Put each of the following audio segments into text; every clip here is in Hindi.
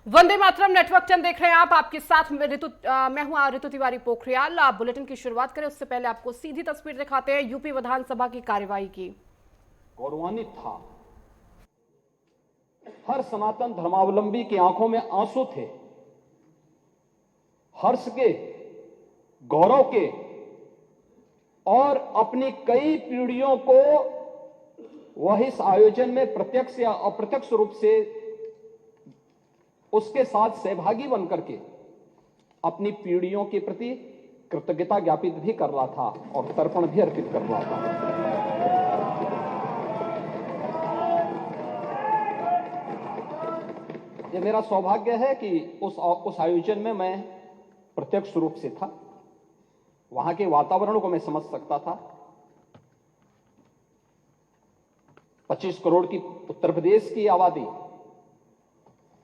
वंदे मातरम नेटवर्क चंद देख रहे हैं आप। आपके साथ मैं हूं ऋतु तिवारी पोखरियाल। आप बुलेटिन की शुरुआत करें उससे पहले आपको सीधी तस्वीर दिखाते हैं यूपी विधानसभा की कार्यवाही की। गौरवान्वित था। हर सनातन धर्मावलंबी की आंखों में आंसू थे, हर्ष के, गौरव के, और अपनी कई पीढ़ियों को वह इस आयोजन में प्रत्यक्ष या अप्रत्यक्ष रूप से उसके साथ सहभागी बनकर के अपनी पीढ़ियों के प्रति कृतज्ञता ज्ञापित भी कर रहा था और तर्पण भी अर्पित कर रहा था। यह मेरा सौभाग्य है कि उस आयोजन में मैं प्रत्यक्ष रूप से था। वहां के वातावरण को मैं समझ सकता था। 25 करोड़ की उत्तर प्रदेश की आबादी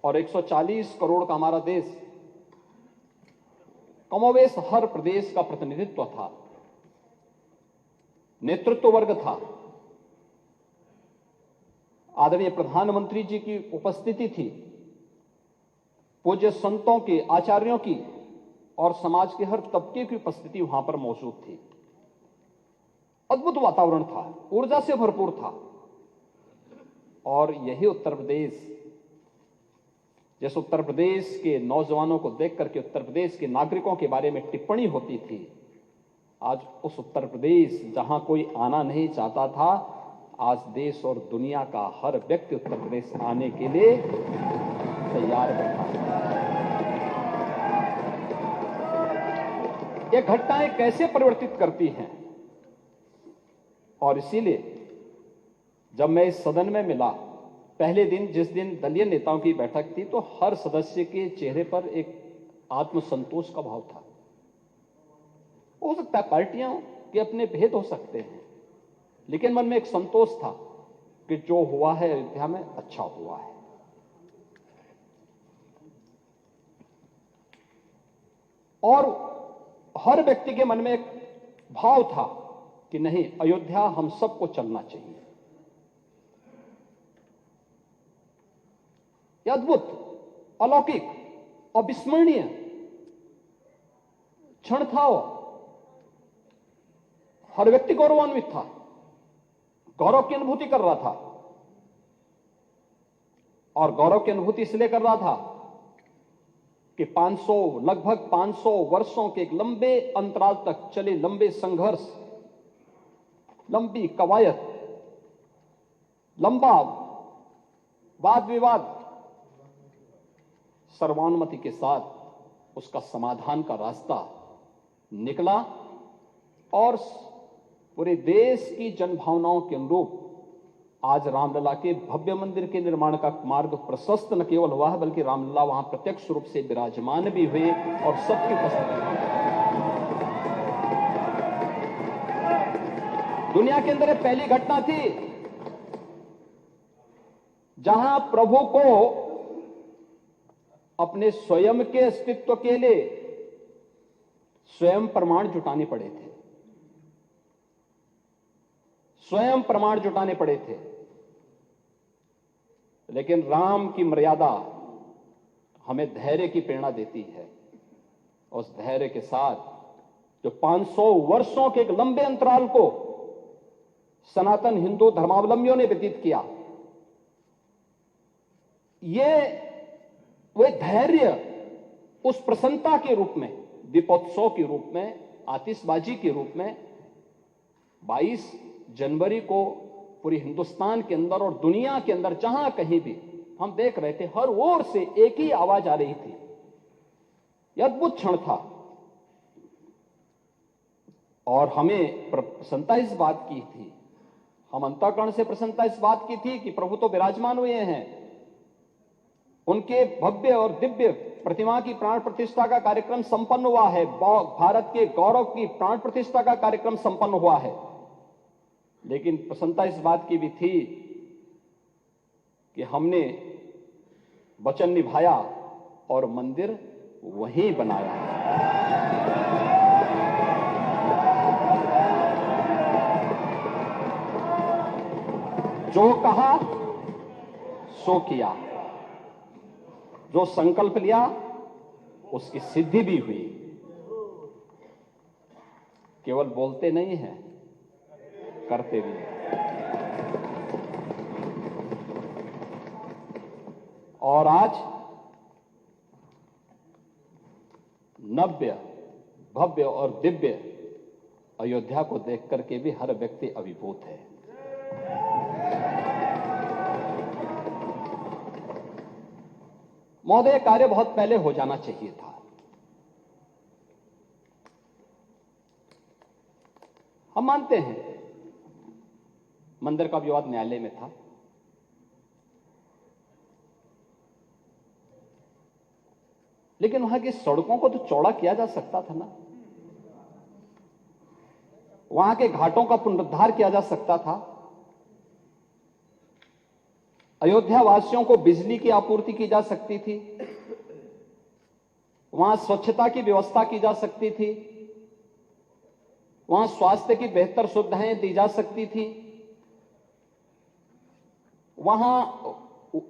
और 140 करोड़ का हमारा देश, कमोवेश हर प्रदेश का प्रतिनिधित्व था, नेतृत्व वर्ग था। आदरणीय प्रधानमंत्री जी की उपस्थिति थी, पूज्य संतों के, आचार्यों की और समाज के हर तबके की उपस्थिति वहां पर मौजूद थी। अद्भुत वातावरण था, ऊर्जा से भरपूर था। और यही उत्तर प्रदेश, जिस उत्तर प्रदेश के नौजवानों को देख करके उत्तर प्रदेश के नागरिकों के बारे में टिप्पणी होती थी, आज उस उत्तर प्रदेश जहां कोई आना नहीं चाहता था, आज देश और दुनिया का हर व्यक्ति उत्तर प्रदेश आने के लिए तैयार बैठा है। ये घटनाएं कैसे परिवर्तित करती हैं, और इसीलिए जब मैं इस सदन में मिला पहले दिन, जिस दिन दलीय नेताओं की बैठक थी, तो हर सदस्य के चेहरे पर एक आत्मसंतोष का भाव था। हो सकता है पार्टियां के अपने भेद हो सकते हैं, लेकिन मन में एक संतोष था कि जो हुआ है अयोध्या में अच्छा हुआ है। और हर व्यक्ति के मन में एक भाव था कि नहीं, अयोध्या हम सबको चलना चाहिए। यह अद्भुत, अलौकिक, अविस्मरणीय क्षण था। हर व्यक्ति गौरवान्वित था, गौरव की अनुभूति कर रहा था। और गौरव की अनुभूति इसलिए कर रहा था कि लगभग 500 वर्षों के एक लंबे अंतराल तक चले लंबे संघर्ष, लंबी कवायद, लंबा वाद विवाद, सर्वानुमति के साथ उसका समाधान का रास्ता निकला और पूरे देश की जनभावनाओं के अनुरूप आज रामलला के भव्य मंदिर के निर्माण का मार्ग प्रशस्त न केवल हुआ है, बल्कि रामलला वहां प्रत्यक्ष रूप से विराजमान भी हुए और सबकी उपस्थिति। दुनिया के अंदर पहली घटना थी जहां प्रभु को अपने स्वयं के अस्तित्व के लिए स्वयं प्रमाण जुटाने पड़े थे, स्वयं प्रमाण जुटाने पड़े थे। लेकिन राम की मर्यादा हमें धैर्य की प्रेरणा देती है। उस धैर्य के साथ जो 500 वर्षों के एक लंबे अंतराल को सनातन हिंदू धर्मावलंबियों ने व्यतीत किया, ये वह धैर्य उस प्रसन्नता के रूप में, दीपोत्सव के रूप में, आतिशबाजी के रूप में 22 जनवरी को पूरे हिंदुस्तान के अंदर और दुनिया के अंदर जहां कहीं भी हम देख रहे थे, हर ओर से एक ही आवाज आ रही थी। यह अद्भुत क्षण था। और हमें प्रसन्नता इस बात की थी, हम अंतःकरण से प्रसन्नता इस बात की थी कि प्रभु तो विराजमान हुए हैं, उनके भव्य और दिव्य प्रतिमा की प्राण प्रतिष्ठा का कार्यक्रम संपन्न हुआ है, भारत के गौरव की प्राण प्रतिष्ठा का कार्यक्रम संपन्न हुआ है। लेकिन प्रसन्नता इस बात की भी थी कि हमने वचन निभाया और मंदिर वहीं बनाया। जो कहा सो किया। जो संकल्प लिया उसकी सिद्धि भी हुई। केवल बोलते नहीं हैं, करते भी हैं। और आज नव्य, भव्य और दिव्य अयोध्या को देख करके भी हर व्यक्ति अभिभूत है। महोदय, कार्य बहुत पहले हो जाना चाहिए था। हम मानते हैं मंदिर का विवाद न्यायालय में था, लेकिन वहां की सड़कों को तो चौड़ा किया जा सकता था ना, वहां के घाटों का पुनरुद्धार किया जा सकता था, अयोध्या वासियों को बिजली की आपूर्ति की जा सकती थी, वहां स्वच्छता की व्यवस्था की जा सकती थी, वहां स्वास्थ्य की बेहतर सुविधाएं दी जा सकती थी, वहां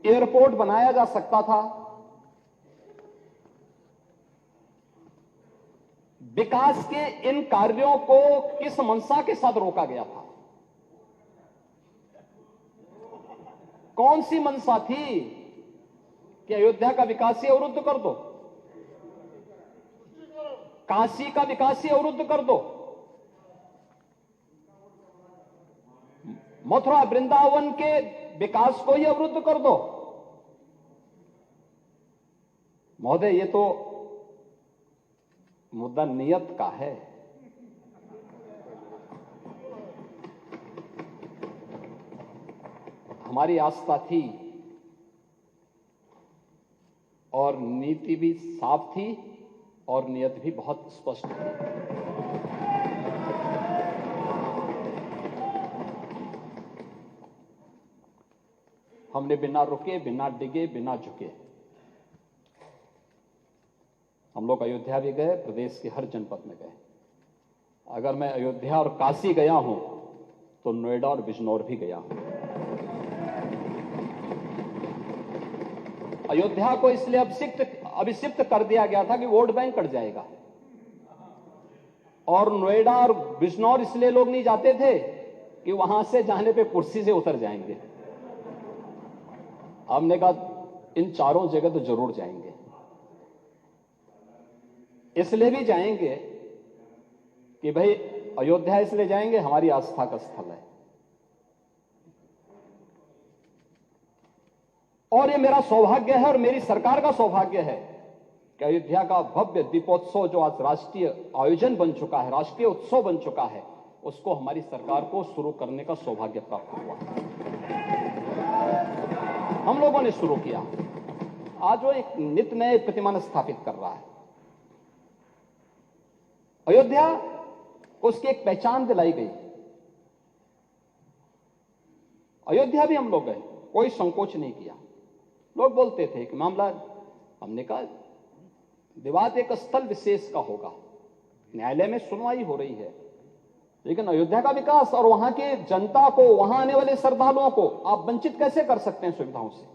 एयरपोर्ट बनाया जा सकता था। विकास के इन कार्यों को किस मंशा के साथ रोका गया था? कौन सी मंशा थी कि अयोध्या का विकास ही अवरुद्ध कर दो, काशी का विकास ही अवरुद्ध कर दो, मथुरा वृंदावन के विकास को ही अवरुद्ध कर दो? महोदय, ये तो मुद्दा नियत का है। हमारी आस्था थी और नीति भी साफ थी और नियत भी बहुत स्पष्ट थी। हमने बिना रुके, बिना डिगे, बिना झुके हम लोग अयोध्या भी गए, प्रदेश के हर जनपद में गए। अगर मैं अयोध्या और काशी गया हूं तो नोएडा और बिजनौर भी गया हूं। अयोध्या को इसलिए अभिषिक्त कर दिया गया था कि वोट बैंक कट जाएगा, और नोएडा और बिजनौर इसलिए लोग नहीं जाते थे कि वहां से जाने पे कुर्सी से उतर जाएंगे। हमने कहा इन चारों जगह तो जरूर जाएंगे। इसलिए भी जाएंगे कि भाई अयोध्या इसलिए जाएंगे, हमारी आस्था का स्थल है, और ये मेरा सौभाग्य है और मेरी सरकार का सौभाग्य है कि अयोध्या का भव्य दीपोत्सव जो आज राष्ट्रीय आयोजन बन चुका है, राष्ट्रीय उत्सव बन चुका है, उसको हमारी सरकार को शुरू करने का सौभाग्य प्राप्त हुआ। हम लोगों ने शुरू किया। आज वो एक नित नए प्रतिमान स्थापित कर रहा है। अयोध्या को उसकी एक पहचान दिलाई गई। अयोध्या भी हम लोग गए, कोई संकोच नहीं किया। लोग बोलते थे कि मामला, हमने कहा विवाद एक स्थल विशेष का होगा, न्यायालय में सुनवाई हो रही है, लेकिन अयोध्या का विकास और वहां की जनता को, वहां आने वाले श्रद्धालुओं को आप वंचित कैसे कर सकते हैं सुविधाओं से?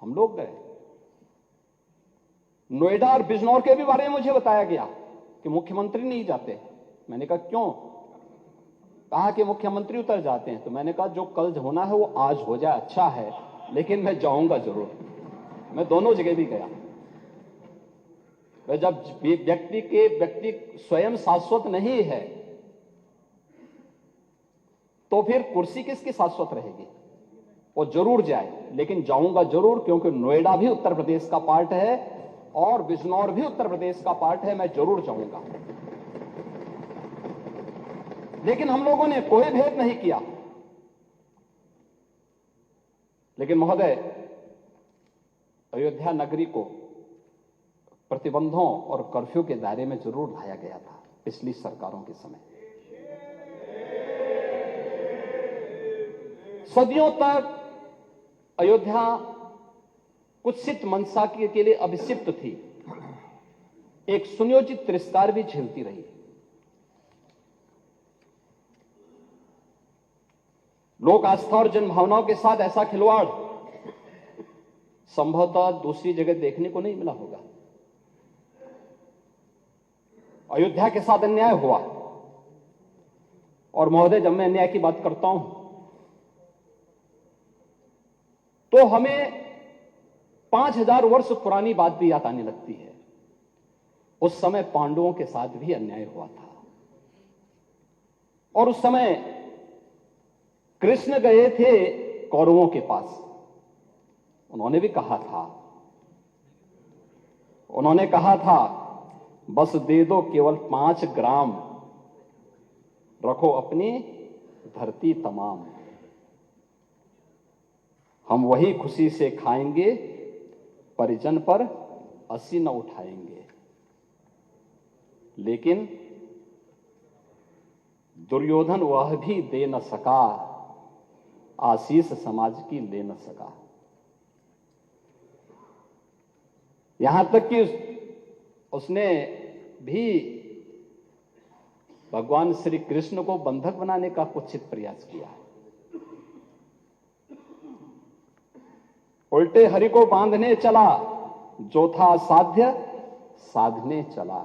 हम लोग गए। नोएडा और बिजनौर के भी बारे में मुझे बताया गया कि मुख्यमंत्री नहीं जाते। मैंने कहा क्यों? कहा कि मुख्यमंत्री उतर जाते हैं। तो मैंने कहा जो कल होना है वो आज हो जाए, अच्छा है, लेकिन मैं जाऊंगा जरूर। मैं दोनों जगह भी गया। जब व्यक्ति स्वयं शाश्वत नहीं है तो फिर कुर्सी किसकी शाश्वत रहेगी? वो जरूर जाए, लेकिन जाऊंगा जरूर, क्योंकि नोएडा भी उत्तर प्रदेश का पार्ट है और बिजनौर भी उत्तर प्रदेश का पार्ट है। मैं जरूर जाऊंगा। लेकिन हम लोगों ने कोई भेद नहीं किया। लेकिन महोदय, अयोध्या नगरी को प्रतिबंधों और कर्फ्यू के दायरे में जरूर लाया गया था पिछली सरकारों के समय। सदियों तक अयोध्या कुत्सित मंशा के लिए अभिषिक्त थी, एक सुनियोजित तिरस्कार भी झेलती रही। लोक आस्था और जनभावनाओं के साथ ऐसा खिलवाड़ संभवतः दूसरी जगह देखने को नहीं मिला होगा। अयोध्या के साथ अन्याय हुआ, और महोदय जब मैं अन्याय की बात करता हूं तो हमें 5000 वर्ष पुरानी बात भी याद आने लगती है। उस समय पांडवों के साथ भी अन्याय हुआ था, और उस समय कृष्ण गए थे कौरवों के पास। उन्होंने भी कहा था बस दे दो केवल 5 ग्राम, रखो अपनी धरती तमाम, हम वही खुशी से खाएंगे, परिजन पर अस्सी न उठाएंगे। लेकिन दुर्योधन वह भी दे न सका, आशीष समाज की ले न सका। यहां तक कि उसने भी भगवान श्री कृष्ण को बंधक बनाने का कुत्सित प्रयास किया। उल्टे हरि को बांधने चला, जो था साध्य साधने चला।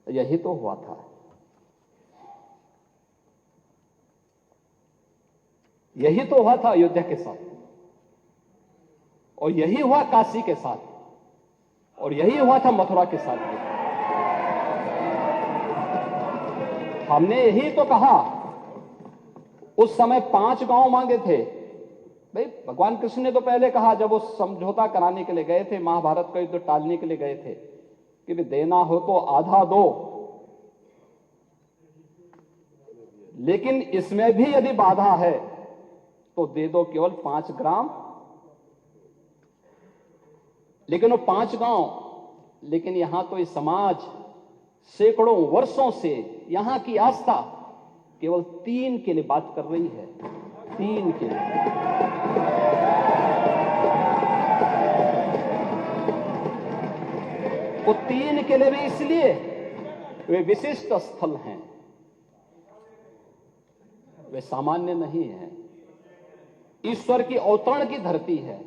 यही तो हुआ था। यही तो हुआ था अयोध्या के साथ, और यही हुआ काशी के साथ, और यही हुआ था मथुरा के साथ भी। हमने यही तो कहा, उस समय 5 गांव मांगे थे। भाई भगवान कृष्ण ने तो पहले कहा, जब वो समझौता कराने के लिए गए थे, महाभारत का युद्ध टालने के लिए गए थे, कि भी देना हो तो आधा दो, लेकिन इसमें भी यदि बाधा है तो दे दो केवल 5 ग्राम। लेकिन वो 5 गांव, लेकिन यहां तो इस समाज सैकड़ों वर्षों से यहां की आस्था केवल 3 के लिए बात कर रही है। 3 के लिए। वो 3 के लिए भी इसलिए वे विशिष्ट स्थल हैं, वे सामान्य नहीं है। ईश्वर की अवतरण की धरती है,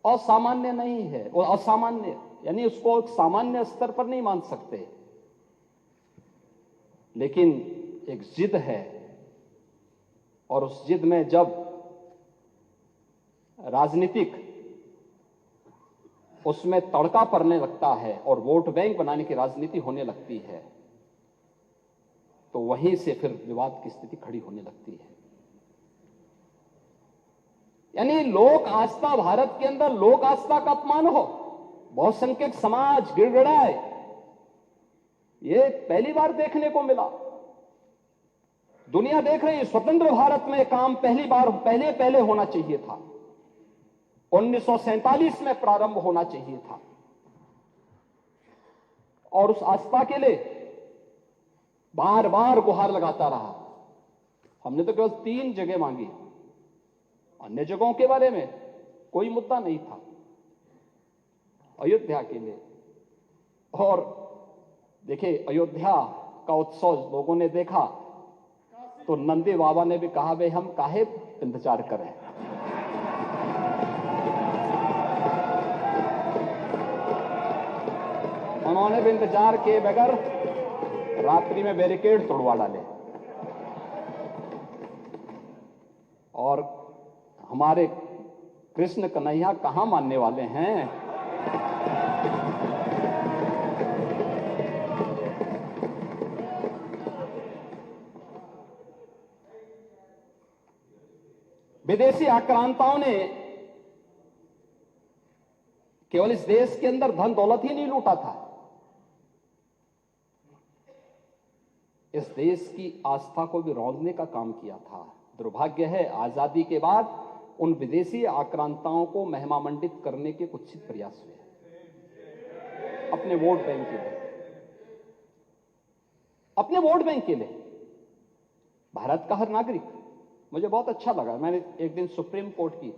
असामान्य नहीं है। वो असामान्य यानी उसको एक सामान्य स्तर पर नहीं मान सकते, लेकिन एक जिद है, और उस जिद में जब राजनीतिक उसमें तड़का पड़ने लगता है और वोट बैंक बनाने की राजनीति होने लगती है, तो वहीं से फिर विवाद की स्थिति खड़ी होने लगती है। यानी लोक आस्था, भारत के अंदर लोक आस्था का अपमान हो, बहुसंख्यक समाज गिड़गिड़ाए, ये पहली बार देखने को मिला। दुनिया देख रही है, स्वतंत्र भारत में काम पहले होना चाहिए था। 1947 में प्रारंभ होना चाहिए था, और उस आस्था के लिए बार बार गुहार लगाता रहा। हमने तो केवल 3 जगह मांगी, अन्य जगहों के बारे में कोई मुद्दा नहीं था। अयोध्या के लिए, और देखिए अयोध्या का उत्सव लोगों ने देखा तो नंदी बाबा ने भी कहा, भाई हम काहे इंतजार करें। उन्होंने भी इंतजार किए बगैर रात्रि में बैरिकेड तोड़वा डाले, और हमारे कृष्ण कन्हैया कहां मानने वाले हैं। विदेशी आक्रांताओं ने केवल इस देश के अंदर धन दौलत ही नहीं लूटा था, इस देश की आस्था को भी रौंदने का काम किया था। दुर्भाग्य है, आजादी के बाद उन विदेशी आक्रांताओं को महिमामंडित करने के कुत्सित प्रयास हुए, अपने वोट बैंक के लिए, अपने वोट बैंक के लिए। भारत का हर नागरिक, मुझे बहुत अच्छा लगा, मैंने एक दिन सुप्रीम कोर्ट की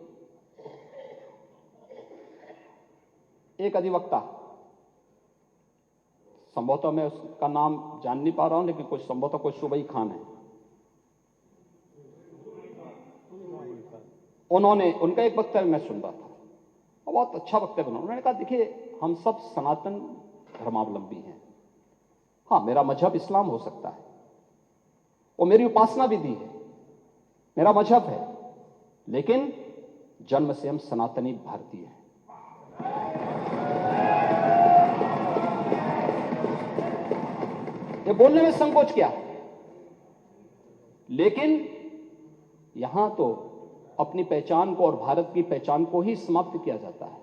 एक अधिवक्ता, संभवतः मैं उसका नाम जान नहीं पा रहा हूं, लेकिन कुछ संभवतः कोई सुबई खान है, उन्होंने, उनका एक वक्तव्य मैं सुन रहा था और बहुत अच्छा वक्तव्य बना। उन्होंने कहा देखिए हम सब सनातन धर्मावलंबी हैं, हाँ मेरा मजहब इस्लाम हो सकता है और मेरी उपासना विधि है, मेरा मजहब है, लेकिन जन्म से हम सनातनी भारतीय हैं। ये बोलने में संकोच क्या, लेकिन यहां तो अपनी पहचान को और भारत की पहचान को ही समाप्त किया जाता है।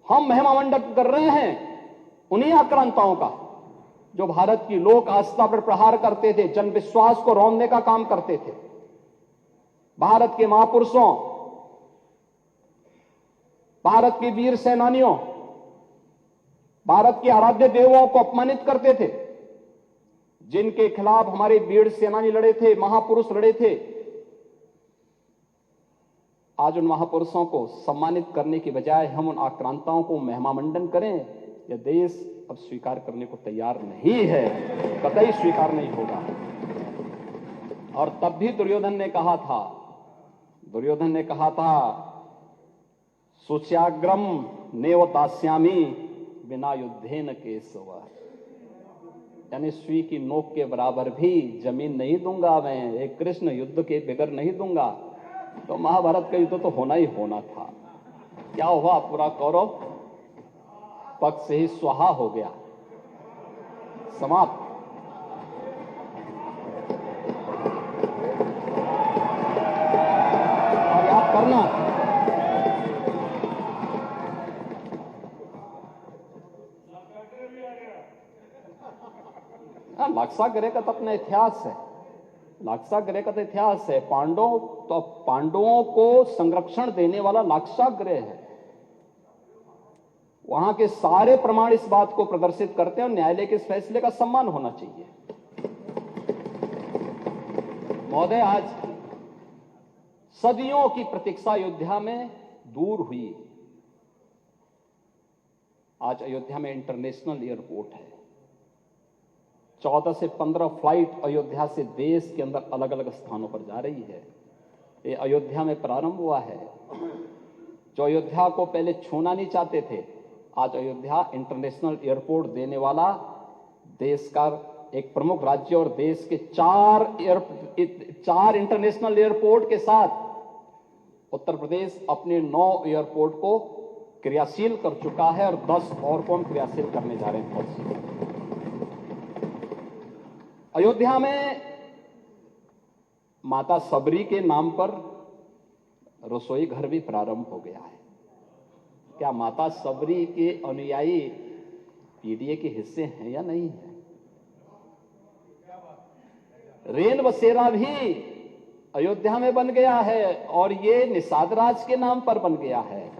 हम महिमा मंडन कर रहे हैं उन्हीं आक्रांताओं का जो भारत की लोक आस्था पर प्रहार करते थे, जन विश्वास को रौंदने का काम करते थे, भारत के महापुरुषों, भारत के वीर सेनानियों, भारत के आराध्य देवों को अपमानित करते थे, जिनके खिलाफ हमारे वीर सेनानी लड़े थे, महापुरुष लड़े थे। आज उन महापुरुषों को सम्मानित करने की बजाय हम उन आक्रांताओं को महिमामंडन करें, यह देश अब स्वीकार करने को तैयार नहीं है, कतई स्वीकार नहीं होगा। और तब भी दुर्योधन ने कहा था सुच्याग्रम नेव दास्यामी बिना युद्धेन केशव, यानी सुई की नोक के बराबर भी जमीन नहीं दूंगा मैं, एक कृष्ण युद्ध के बगैर नहीं दूंगा। तो महाभारत का युद्ध तो होना ही होना था। क्या हुआ, पूरा कौरव पक्ष से ही स्वाहा हो गया, समाप्त। और याद करना, लाक्षागृह का तो अपना इतिहास है, लाक्षागृह का तो इतिहास है। पांडवों को संरक्षण देने वाला लाक्षागृह है। वहां के सारे प्रमाण इस बात को प्रदर्शित करते हैं और न्यायालय के इस फैसले का सम्मान होना चाहिए। महोदय, आज सदियों की प्रतीक्षा अयोध्या में दूर हुई। आज अयोध्या में इंटरनेशनल एयरपोर्ट है। 14 से 15 फ्लाइट अयोध्या से देश के अंदर अलग अलग स्थानों पर जा रही है। ये अयोध्या में प्रारंभ हुआ है। जो अयोध्या को पहले छूना नहीं चाहते थे, आज अयोध्या इंटरनेशनल एयरपोर्ट देने वाला देश का एक प्रमुख राज्य और देश के 4 इंटरनेशनल एयरपोर्ट के साथ उत्तर प्रदेश अपने 9 एयरपोर्ट को क्रियाशील कर चुका है और 10 और को हम क्रियाशील करने जा रहे हैं। अयोध्या में माता सबरी के नाम पर रसोई घर भी प्रारंभ हो गया है। क्या माता सबरी के अनुयायी पीडीए के हिस्से हैं या नहीं है? रेल बसेरा भी अयोध्या में बन गया है और ये निषाद राज के नाम पर बन गया है।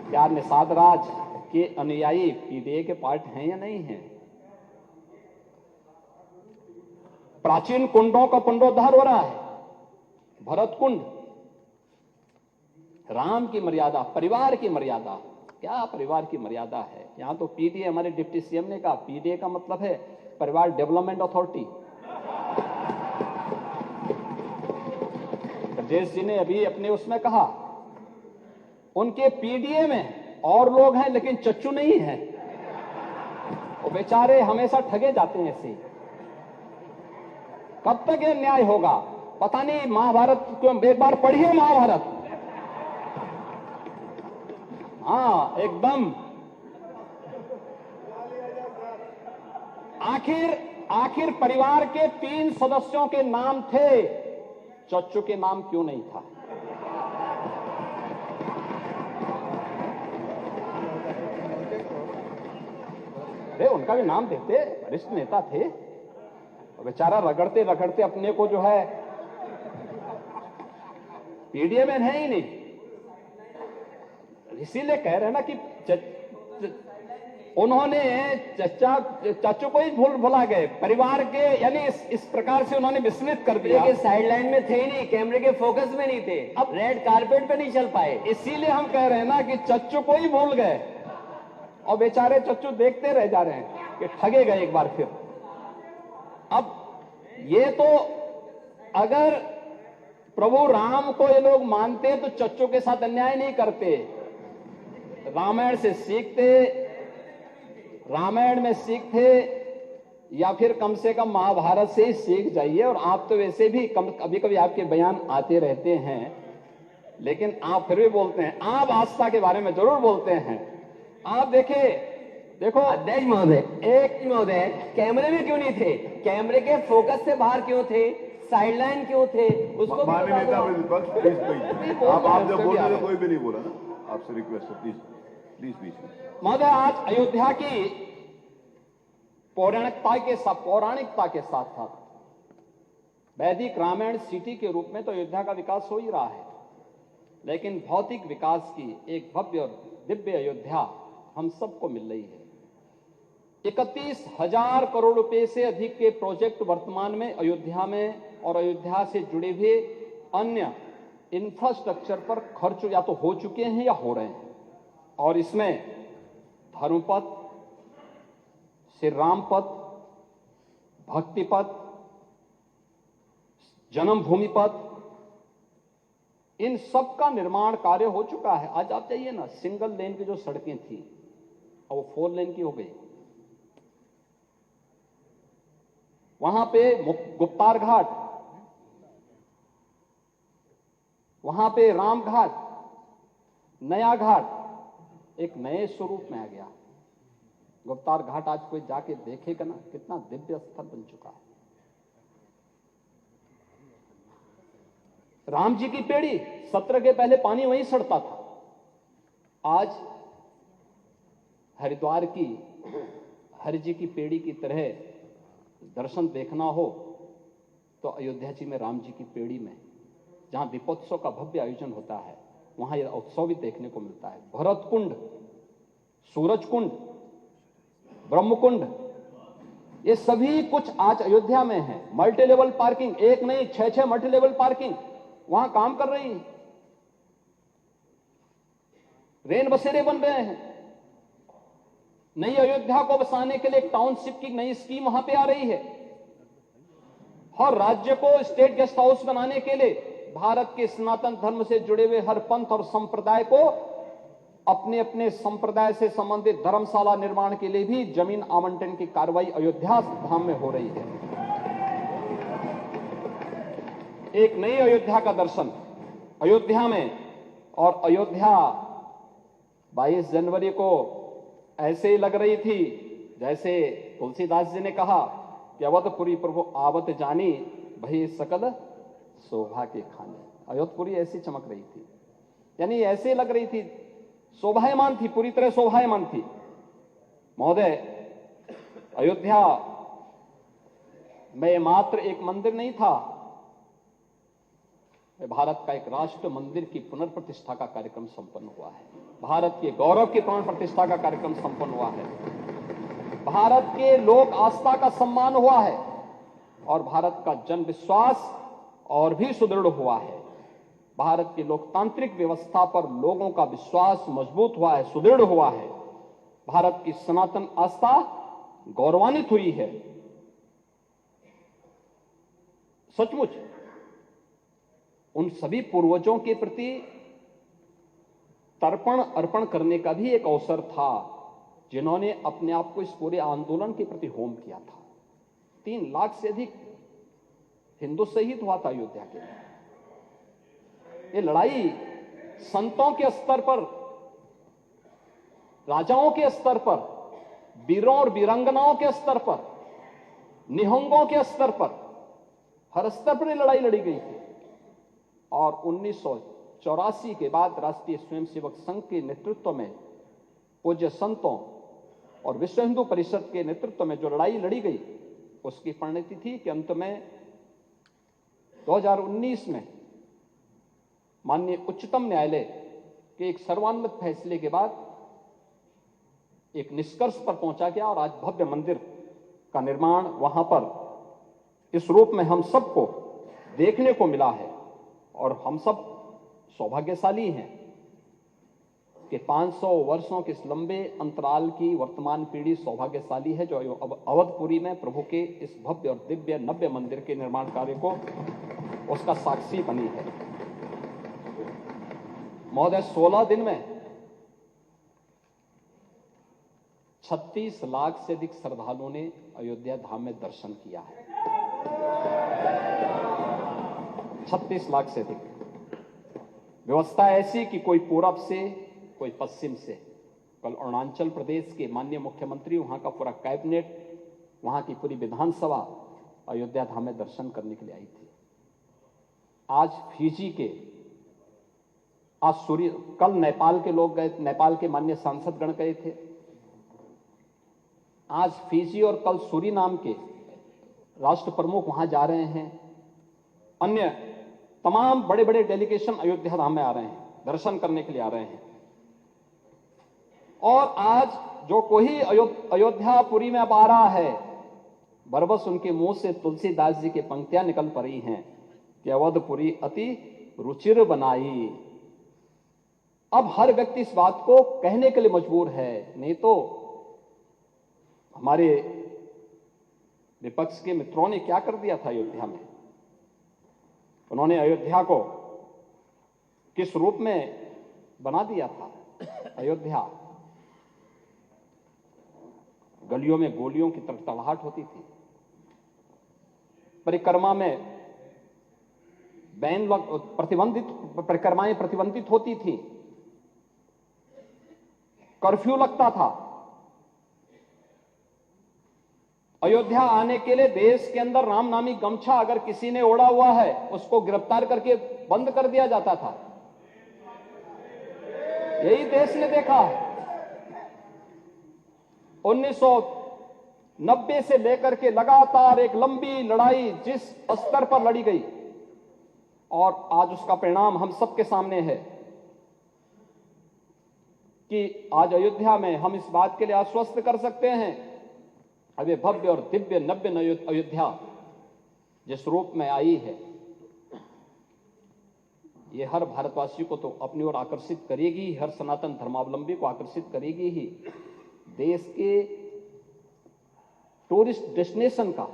क्या निषाद राज के अनुयायी पीडीए के पार्ट हैं या नहीं हैं? प्राचीन कुंडों का पुनरुद्धार हो रहा है। भरत कुंड, राम की मर्यादा, परिवार की मर्यादा, क्या परिवार की मर्यादा है? यहां तो पीडीए, हमारे डिप्टी सीएम ने कहा, पीडीए का मतलब है परिवार डेवलपमेंट अथॉरिटी। ब्रजेश जी ने अभी अपने उसमें कहा उनके पीडीए में और लोग हैं लेकिन चच्चू नहीं है। वो बेचारे हमेशा ठगे जाते हैं ऐसे। कब तक ये न्याय होगा पता नहीं। महाभारत को एक बार पढ़िए, महाभारत, हाँ एकदम। आखिर परिवार के 3 सदस्यों के नाम थे, चच्चू के नाम क्यों नहीं था? उनका भी नाम देते, वरिष्ठ नेता थे। बेचारा रगड़ते रगड़ते अपने को जो है पीडीए में है ही नहीं। इसीलिए कह रहे हैं ना कि उन्होंने चाचू को ही भुला गए, परिवार के, यानी इस प्रकार से उन्होंने विस्मृत कर दिया कि साइडलाइन में थे ही नहीं, कैमरे के फोकस में नहीं थे, अब रेड कारपेट पे नहीं चल पाए। इसीलिए हम कह रहे हैं ना कि चच्चू को ही भूल गए और बेचारे चच्चू देखते रह जा रहे हैं कि ठगे गए एक बार फिर। अब ये तो अगर प्रभु राम को ये लोग मानते तो चच्चों के साथ अन्याय नहीं करते, रामायण से सीखते, रामायण में सीखते, या फिर कम से कम महाभारत से ही सीख जाइए। और आप तो वैसे भी कभी कभी आपके बयान आते रहते हैं, लेकिन आप फिर भी बोलते हैं, आप आस्था के बारे में जरूर बोलते हैं। आप देखो अध्यक्ष महोदय, एक महोदय, कैमरे में क्यों नहीं थे? कैमरे के फोकस से बाहर क्यों थे? साइडलाइन क्यों थे? उसको भी माननीय बता नेता दो। विपक्ष, प्लीज प्लीज, आप जब बोल रहे थे कोई भी नहीं बोला ना, आपसे रिक्वेस्ट है, प्लीज प्लीज बीच में। महोदय, आज अयोध्या की पौराणिकता के साथ साथ वैदिक रामायण सिटी के रूप में तो अयोध्या का विकास हो ही रहा है, लेकिन भौतिक विकास की एक भव्य और दिव्य अयोध्या हम सबको मिल रही है। 31,000 करोड़ रुपए से अधिक के प्रोजेक्ट वर्तमान में अयोध्या में और अयोध्या से जुड़े हुए अन्य इंफ्रास्ट्रक्चर पर खर्च या तो हो चुके हैं या हो रहे हैं। और इसमें धर्मपथ, श्री राम पथ, भक्ति पथ, जन्मभूमि पथ, इन सब का निर्माण कार्य हो चुका है। आज आप जाइए ना, सिंगल लेन की जो सड़कें थी और वो 4 लेन की हो गई। वहां पे गुप्तार घाट, वहां पे राम घाट, नया घाट एक नए स्वरूप में आ गया। गुप्तार घाट आज कोई जाके देखेगा ना, कितना दिव्य स्थल बन चुका है। राम जी की पेड़ी, सत्र के पहले पानी वहीं सड़ता था। आज हरिद्वार की हरि जी की पेड़ी की तरह दर्शन देखना हो तो अयोध्या जी में राम जी की पेड़ी में, जहां दीपोत्सव का भव्य आयोजन होता है, वहां यह उत्सव भी देखने को मिलता है। भरत कुंड, सूरज कुंड, ब्रह्म कुंड, ये सभी कुछ आज अयोध्या में है। मल्टी लेवल पार्किंग, एक नहीं 6 मल्टी लेवल पार्किंग वहां काम कर रही है। रेल बसेरे बन रहे हैं। नई अयोध्या को बसाने के लिए एक टाउनशिप की नई स्कीम वहां पे आ रही है। हर राज्य को स्टेट गेस्ट हाउस बनाने के लिए भारत के सनातन धर्म से जुड़े हुए हर पंथ और संप्रदाय को अपने अपने संप्रदाय से संबंधित धर्मशाला निर्माण के लिए भी जमीन आवंटन की कार्रवाई अयोध्या धाम में हो रही है। एक नई अयोध्या का दर्शन अयोध्या में। और अयोध्या 22 जनवरी को ऐसे ही लग रही थी जैसे तुलसीदास जी ने कहा कि अवधपुरी प्रभु आवत जानी, भई सकल शोभा के खाने। अयोधपुरी ऐसी चमक रही थी, यानी ऐसे लग रही थी, शोभायमान थी, पूरी तरह शोभायमान थी। महोदय, अयोध्या में मात्र एक मंदिर नहीं था, भारत का एक राष्ट्र मंदिर की पुनर्प्रतिष्ठा का कार्यक्रम संपन्न हुआ है। भारत के गौरव की पुनर्प्रतिष्ठा का कार्यक्रम संपन्न हुआ है। भारत के लोक आस्था का सम्मान हुआ है और भारत का जन विश्वास और भी सुदृढ़ हुआ है। भारत की लोकतांत्रिक व्यवस्था पर लोगों का विश्वास मजबूत हुआ है, सुदृढ़ हुआ है। भारत की सनातन आस्था गौरवान्वित हुई है। सचमुच उन सभी पूर्वजों के प्रति तर्पण अर्पण करने का भी एक अवसर था, जिन्होंने अपने आप को इस पूरे आंदोलन के प्रति होम किया था। 3 लाख से अधिक हिंदू शहीद हुआ था अयोध्या के लिए। ये लड़ाई संतों के स्तर पर, राजाओं के स्तर पर, वीरों और वीरांगनाओं के स्तर पर, निहंगों के स्तर पर, हर स्तर पर ये लड़ाई लड़ी गई थी। और 1984 के बाद राष्ट्रीय स्वयंसेवक संघ के नेतृत्व में, पूज्य संतों और विश्व हिंदू परिषद के नेतृत्व में जो लड़ाई लड़ी गई, उसकी परिणति थी कि अंत में 2019 में माननीय उच्चतम न्यायालय के एक सर्वानुमत फैसले के बाद एक निष्कर्ष पर पहुंचा गया और आज भव्य मंदिर का निर्माण वहां पर इस रूप में हम सबको देखने को मिला है। और हम सब सौभाग्यशाली हैं कि 500 वर्षों के इस लंबे अंतराल की वर्तमान पीढ़ी सौभाग्यशाली है जो अवधपुरी में प्रभु के इस भव्य और दिव्य नव्य मंदिर के निर्माण कार्य को उसका साक्षी बनी है। महोदय, 16 दिन में 36 लाख से अधिक श्रद्धालुओं ने अयोध्या धाम में दर्शन किया है। 36 लाख से अधिक। व्यवस्था ऐसी कि कोई पूरब से, कोई पश्चिम से। कल अरुणाचल प्रदेश के माननीय मुख्यमंत्री, वहां का पूरा कैबिनेट, वहां की पूरी विधानसभा अयोध्या धाम में दर्शन करने के लिए आई थी। आज फिजी के, कल नेपाल के लोग गए, नेपाल के माननीय सांसद गण गए थे। आज फिजी और कल सूरीनाम के राष्ट्र प्रमुख वहां जा रहे हैं। अन्य तमाम बड़े बड़े डेलीगेशन अयोध्या धाम में आ रहे हैं, दर्शन करने के लिए आ रहे हैं। और आज जो कोई अयोध्यापुरी में अब आ रहा है, बरबस उनके मुंह से तुलसीदास जी की पंक्तियां निकल पड़ी हैं कि अवधपुरी अति रुचिर बनाई। अब हर व्यक्ति इस बात को कहने के लिए मजबूर है, नहीं तो हमारे विपक्ष के मित्रों ने क्या कर दिया था अयोध्या में। उन्होंने अयोध्या को किस रूप में बना दिया था। अयोध्या गलियों में गोलियों की तड़तड़ाहट होती थी, परिक्रमा में बैन प्रतिबंधित, परिक्रमाएं प्रतिबंधित होती थी, कर्फ्यू लगता था। अयोध्या आने के लिए देश के अंदर राम नामी गमछा अगर किसी ने ओढ़ा हुआ है, उसको गिरफ्तार करके बंद कर दिया जाता था। यही देश ने देखा। 1990 से लेकर के लगातार एक लंबी लड़ाई जिस स्तर पर लड़ी गई, और आज उसका परिणाम हम सबके सामने है कि आज अयोध्या में हम इस बात के लिए आश्वस्त कर सकते हैं, अब ये भव्य और दिव्य नव्य अयोध्या जिस रूप में आई है, ये हर भारतवासी को तो अपनी ओर आकर्षित करेगी, हर सनातन धर्मावलंबी को आकर्षित करेगी ही। देश के टूरिस्ट डेस्टिनेशन का,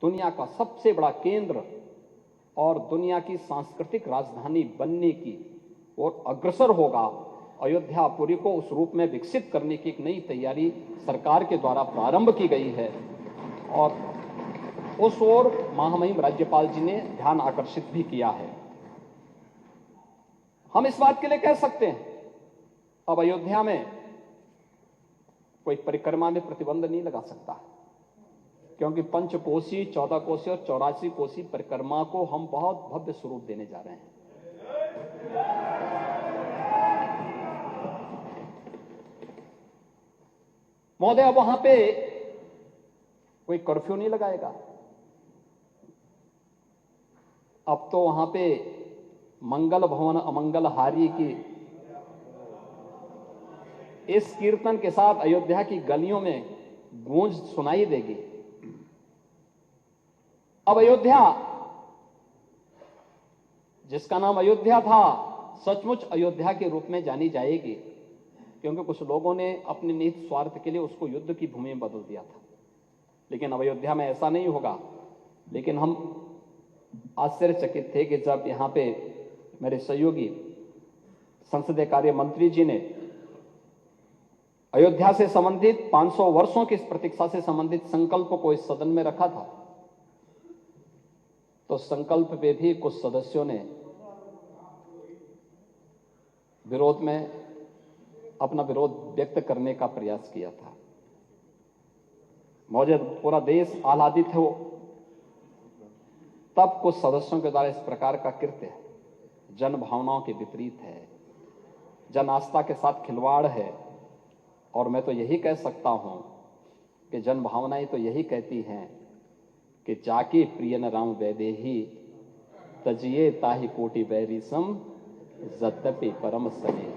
दुनिया का सबसे बड़ा केंद्र और दुनिया की सांस्कृतिक राजधानी बनने की ओर अग्रसर होगा। अयोध्यापुरी को उस रूप में विकसित करने की एक नई तैयारी सरकार के द्वारा प्रारंभ की गई है, और उस ओर महामहिम राज्यपाल जी ने ध्यान आकर्षित भी किया है। हम इस बात के लिए कह सकते हैं, अब अयोध्या में कोई परिक्रमा में प्रतिबंध नहीं लगा सकता, क्योंकि पंचकोसी, 14 कोसी और 84 कोसी परिक्रमा को हम बहुत भव्य स्वरूप देने जा रहे हैं। महोदय, अब वहां पे कोई कर्फ्यू नहीं लगाएगा। अब तो वहां पे मंगल भवन अमंगल हारी की इस कीर्तन के साथ अयोध्या की गलियों में गूंज सुनाई देगी। अब अयोध्या, जिसका नाम अयोध्या था, सचमुच अयोध्या के रूप में जानी जाएगी, क्योंकि कुछ लोगों ने अपने निहित स्वार्थ के लिए उसको युद्ध की भूमि में बदल दिया था। लेकिन अब अयोध्या में ऐसा नहीं होगा। लेकिन हम आश्चर्यचकित थे कि जब यहां पे मेरे सहयोगी संसदीय कार्य मंत्री जी ने अयोध्या से संबंधित 500 वर्षों की इस प्रतीक्षा से संबंधित संकल्प को इस सदन में रखा था, तो संकल्प पे भी कुछ सदस्यों ने विरोध में अपना विरोध व्यक्त करने का प्रयास किया था। मौजूद पूरा देश आह्लादित हो, तब कुछ सदस्यों के द्वारा इस प्रकार का कृत्य जन भावनाओं के विपरीत है, जन आस्था के साथ खिलवाड़ है। और मैं तो यही कह सकता हूं कि जन भावनाएं तो यही कहती हैं कि जाके प्रियन राम वैदेही तजिए ताहि कोटि बैरिसम जद्यपि परम सने।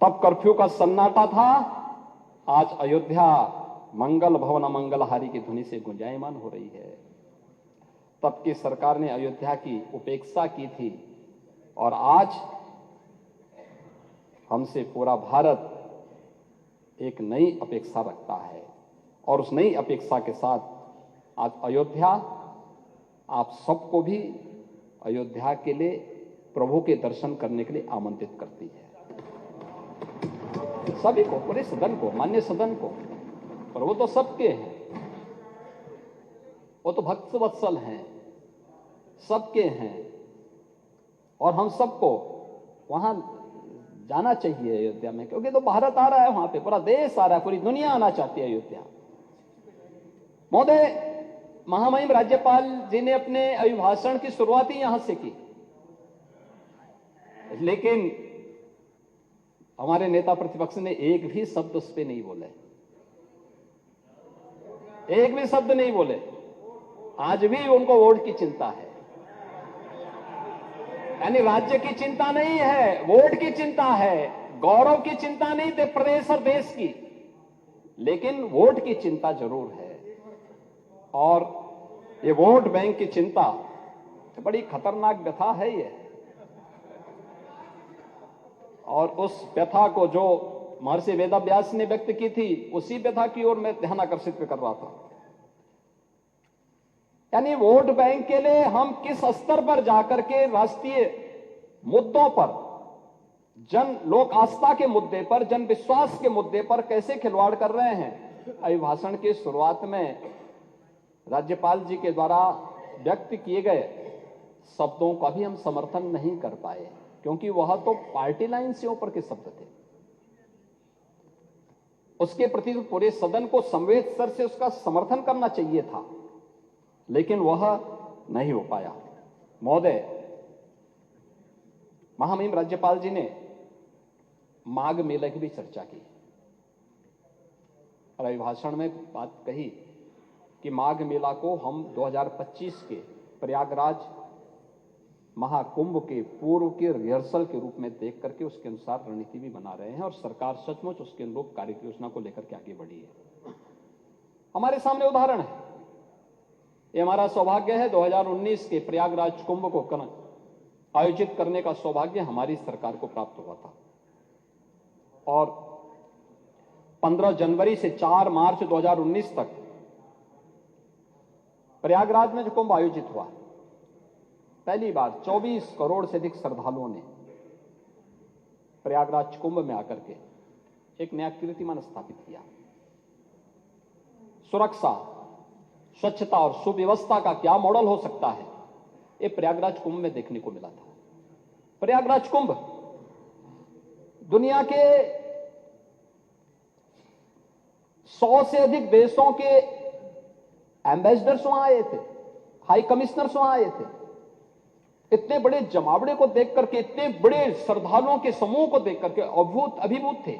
तब कर्फ्यू का सन्नाटा था, आज अयोध्या मंगल भवन अमंगलहारी की ध्वनि से गुंजायमान हो रही है। तब की सरकार ने अयोध्या की उपेक्षा की थी, और आज हमसे पूरा भारत एक नई अपेक्षा रखता है और उस नई अपेक्षा के साथ आज अयोध्या आप सबको भी अयोध्या के लिए प्रभु के दर्शन करने के लिए आमंत्रित करती है। सभी को, पूरे सदन को, मान्य सदन को, पर वो तो सबके हैं, वो तो भक्त वत्सल हैं, सबके हैं और हम सबको वहां जाना चाहिए अयोध्या में, क्योंकि तो भारत आ रहा है, वहां पे पूरा देश आ रहा है, पूरी दुनिया आना चाहती है अयोध्या। महोदय, महामहिम राज्यपाल जी ने अपने अभिभाषण की शुरुआत ही यहां से की, लेकिन हमारे नेता प्रतिपक्ष ने एक भी शब्द उस पर नहीं बोले, एक भी शब्द नहीं बोले। आज भी उनको वोट की चिंता है, यानी राज्य की चिंता नहीं है, वोट की चिंता है, गौरव की चिंता नहीं थे प्रदेश और देश की, लेकिन वोट की चिंता जरूर है। और ये वोट बैंक की चिंता बड़ी खतरनाक व्यथा है ये, और उस व्यथा को जो महर्षि वेदव्यास ने व्यक्त की थी, उसी व्यथा की ओर मैं ध्यान आकर्षित कर रहा था। यानी वोट बैंक के लिए हम किस स्तर पर जाकर के राष्ट्रीय मुद्दों पर, जन लोक आस्था के मुद्दे पर, जन विश्वास के मुद्दे पर कैसे खिलवाड़ कर रहे हैं। अभिभाषण की शुरुआत में राज्यपाल जी के द्वारा व्यक्त किए गए शब्दों का भी हम समर्थन नहीं कर पाए, क्योंकि वह तो पार्टी लाइन से ऊपर के शब्द थे। उसके प्रति तो पूरे सदन को संवेद स्तर से उसका समर्थन करना चाहिए था, लेकिन वह नहीं हो पाया। महोदय, महामहिम राज्यपाल जी ने माघ मेले की भी चर्चा की और अभिभाषण में बात कही कि माघ मेला को हम 2025 के प्रयागराज महाकुंभ के पूर्व के रिहर्सल के रूप में देख करके उसके अनुसार रणनीति भी बना रहे हैं और सरकार सचमुच उसके अनुरूप कार्य योजना को लेकर के आगे बढ़ी है। हमारे सामने उदाहरण है, ये हमारा सौभाग्य है 2019 के प्रयागराज कुंभ को आयोजित करने का सौभाग्य हमारी सरकार को प्राप्त हुआ था और 15 जनवरी से 4 मार्च 2019 तक प्रयागराज में जो कुंभ आयोजित हुआ, पहली बार 24 करोड़ से अधिक श्रद्धालुओं ने प्रयागराज कुंभ में आकर के एक नया कीर्तिमान स्थापित किया। सुरक्षा, स्वच्छता और सुव्यवस्था का क्या मॉडल हो सकता है, ये प्रयागराज कुंभ में देखने को मिला था। प्रयागराज कुंभ दुनिया के 100 से अधिक देशों के एम्बेसडर्स वहां आए थे, हाई कमिश्नर्स वहां आए थे। इतने बड़े जमावड़े को देख करके, इतने बड़े श्रद्धालुओं के समूह को देख करके अभिभूत थे।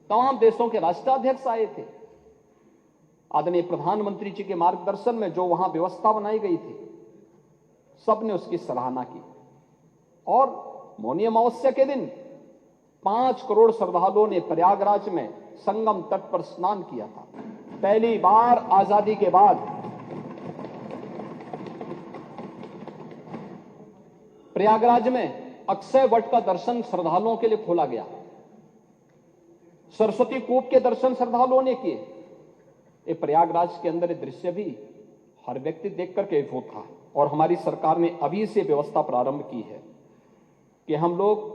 तमाम देशों के राष्ट्राध्यक्ष आए थे। आदरणीय प्रधानमंत्री जी के मार्गदर्शन में जो वहां व्यवस्था बनाई गई थी, सबने उसकी सराहना की और मौनी अमावस्या के दिन 5 करोड़ श्रद्धालुओं ने प्रयागराज में संगम तट पर स्नान किया था। पहली बार आजादी के बाद प्रयागराज में अक्षय वट का दर्शन श्रद्धालुओं के लिए खोला गया। सरस्वती कूप के दर्शन श्रद्धालुओं ने किए। ये प्रयागराज के अंदर ये दृश्य भी हर व्यक्ति देख करके अभिभूत था और हमारी सरकार ने अभी से व्यवस्था प्रारंभ की है कि हम लोग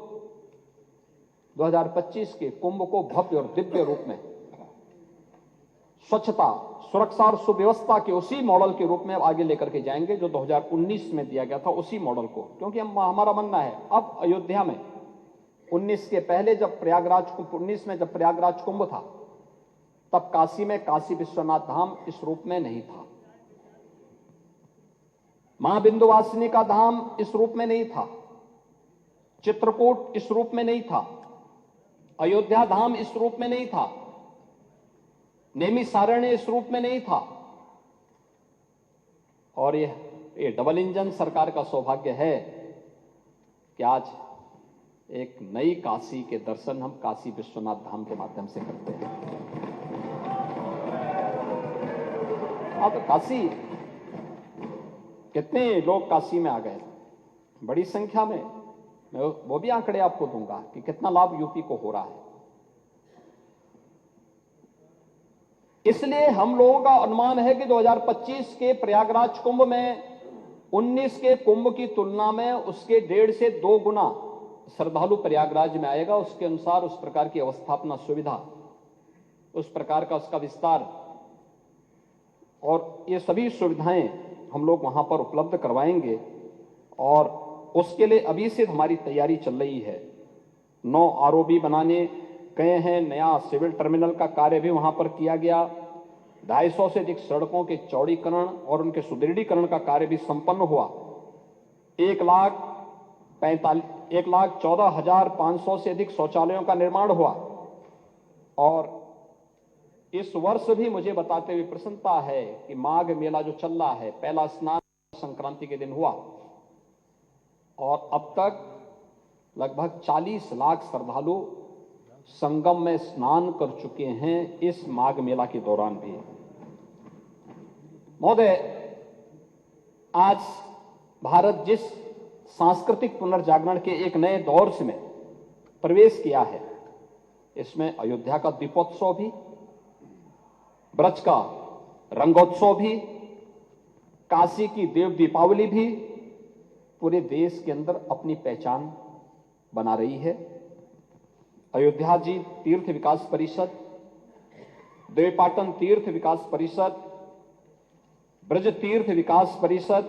2025 के कुंभ को भव्य और दिव्य रूप में स्वच्छता, सुरक्षा और सुव्यवस्था के उसी मॉडल के रूप में आगे लेकर के जाएंगे जो 2019 में दिया गया था, उसी मॉडल को। क्योंकि हमारा मानना है अब अयोध्या में 19 के पहले जब प्रयागराज कुंभ, 19 में जब प्रयागराज कुंभ था, तब काशी में काशी विश्वनाथ धाम इस रूप में नहीं था, मां बिंदुवासिनी का धाम इस रूप में नहीं था, चित्रकूट इस रूप में नहीं था, अयोध्या धाम इस रूप में नहीं था, नैमिषारण्य इस रूप में नहीं था। और ये डबल इंजन सरकार का सौभाग्य है कि आज एक नई काशी के दर्शन हम काशी विश्वनाथ धाम के माध्यम से करते हैं। अब काशी, कितने लोग काशी में आ गए, बड़ी संख्या में। मैं वो भी आंकड़े आपको दूंगा कि कितना लाभ यूपी को हो रहा है। इसलिए हम लोगों का अनुमान है कि 2025 के प्रयागराज कुंभ में 19 के कुंभ की तुलना में उसके 1.5 से 2 गुना श्रद्धालु प्रयागराज में आएगा। उसके अनुसार उस प्रकार की अवस्थापना सुविधा, उस प्रकार का उसका विस्तार और ये सभी सुविधाएं हम लोग वहां पर उपलब्ध करवाएंगे और उसके लिए अभी से हमारी तैयारी चल रही है। 9 आरओबी बनाने गए हैं, नया सिविल टर्मिनल का कार्य भी वहां पर किया गया, 250 से अधिक सड़कों के चौड़ीकरण और उनके सुदृढ़ीकरण का कार्य भी संपन्न हुआ। 1,14,500 से अधिक शौचालयों का निर्माण हुआ और इस वर्ष भी मुझे बताते हुए प्रसन्नता है कि माघ मेला जो चल रहा है, पहला स्नान संक्रांति के दिन हुआ और अब तक लगभग 40 लाख श्रद्धालु संगम में स्नान कर चुके हैं इस माघ मेला के दौरान भी। महोदय, आज भारत जिस सांस्कृतिक पुनर्जागरण के एक नए दौर में प्रवेश किया है, इसमें अयोध्या का दीपोत्सव भी, ब्रज का रंगोत्सव भी, काशी की देव दीपावली भी पूरे देश के अंदर अपनी पहचान बना रही है। अयोध्या जी तीर्थ विकास परिषद, देवपाटन तीर्थ विकास परिषद, ब्रज तीर्थ विकास परिषद,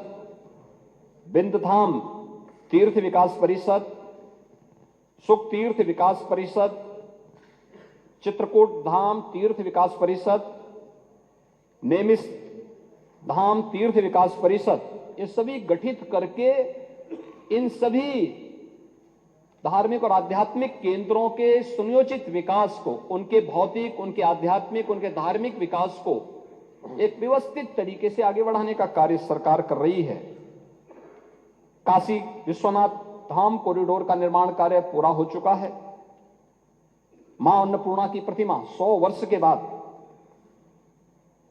विंध्यधाम तीर्थ विकास परिषद, सुख तीर्थ विकास परिषद, चित्रकूट धाम तीर्थ विकास परिषद, नेमिष धाम तीर्थ विकास परिषद, ये सभी गठित करके इन सभी धार्मिक और आध्यात्मिक केंद्रों के सुनियोजित विकास को, उनके भौतिक, उनके आध्यात्मिक, उनके धार्मिक विकास को एक व्यवस्थित तरीके से आगे बढ़ाने का कार्य सरकार कर रही है। काशी विश्वनाथ धाम कॉरिडोर का निर्माण कार्य पूरा हो चुका है। मां अन्नपूर्णा की प्रतिमा 100 वर्ष के बाद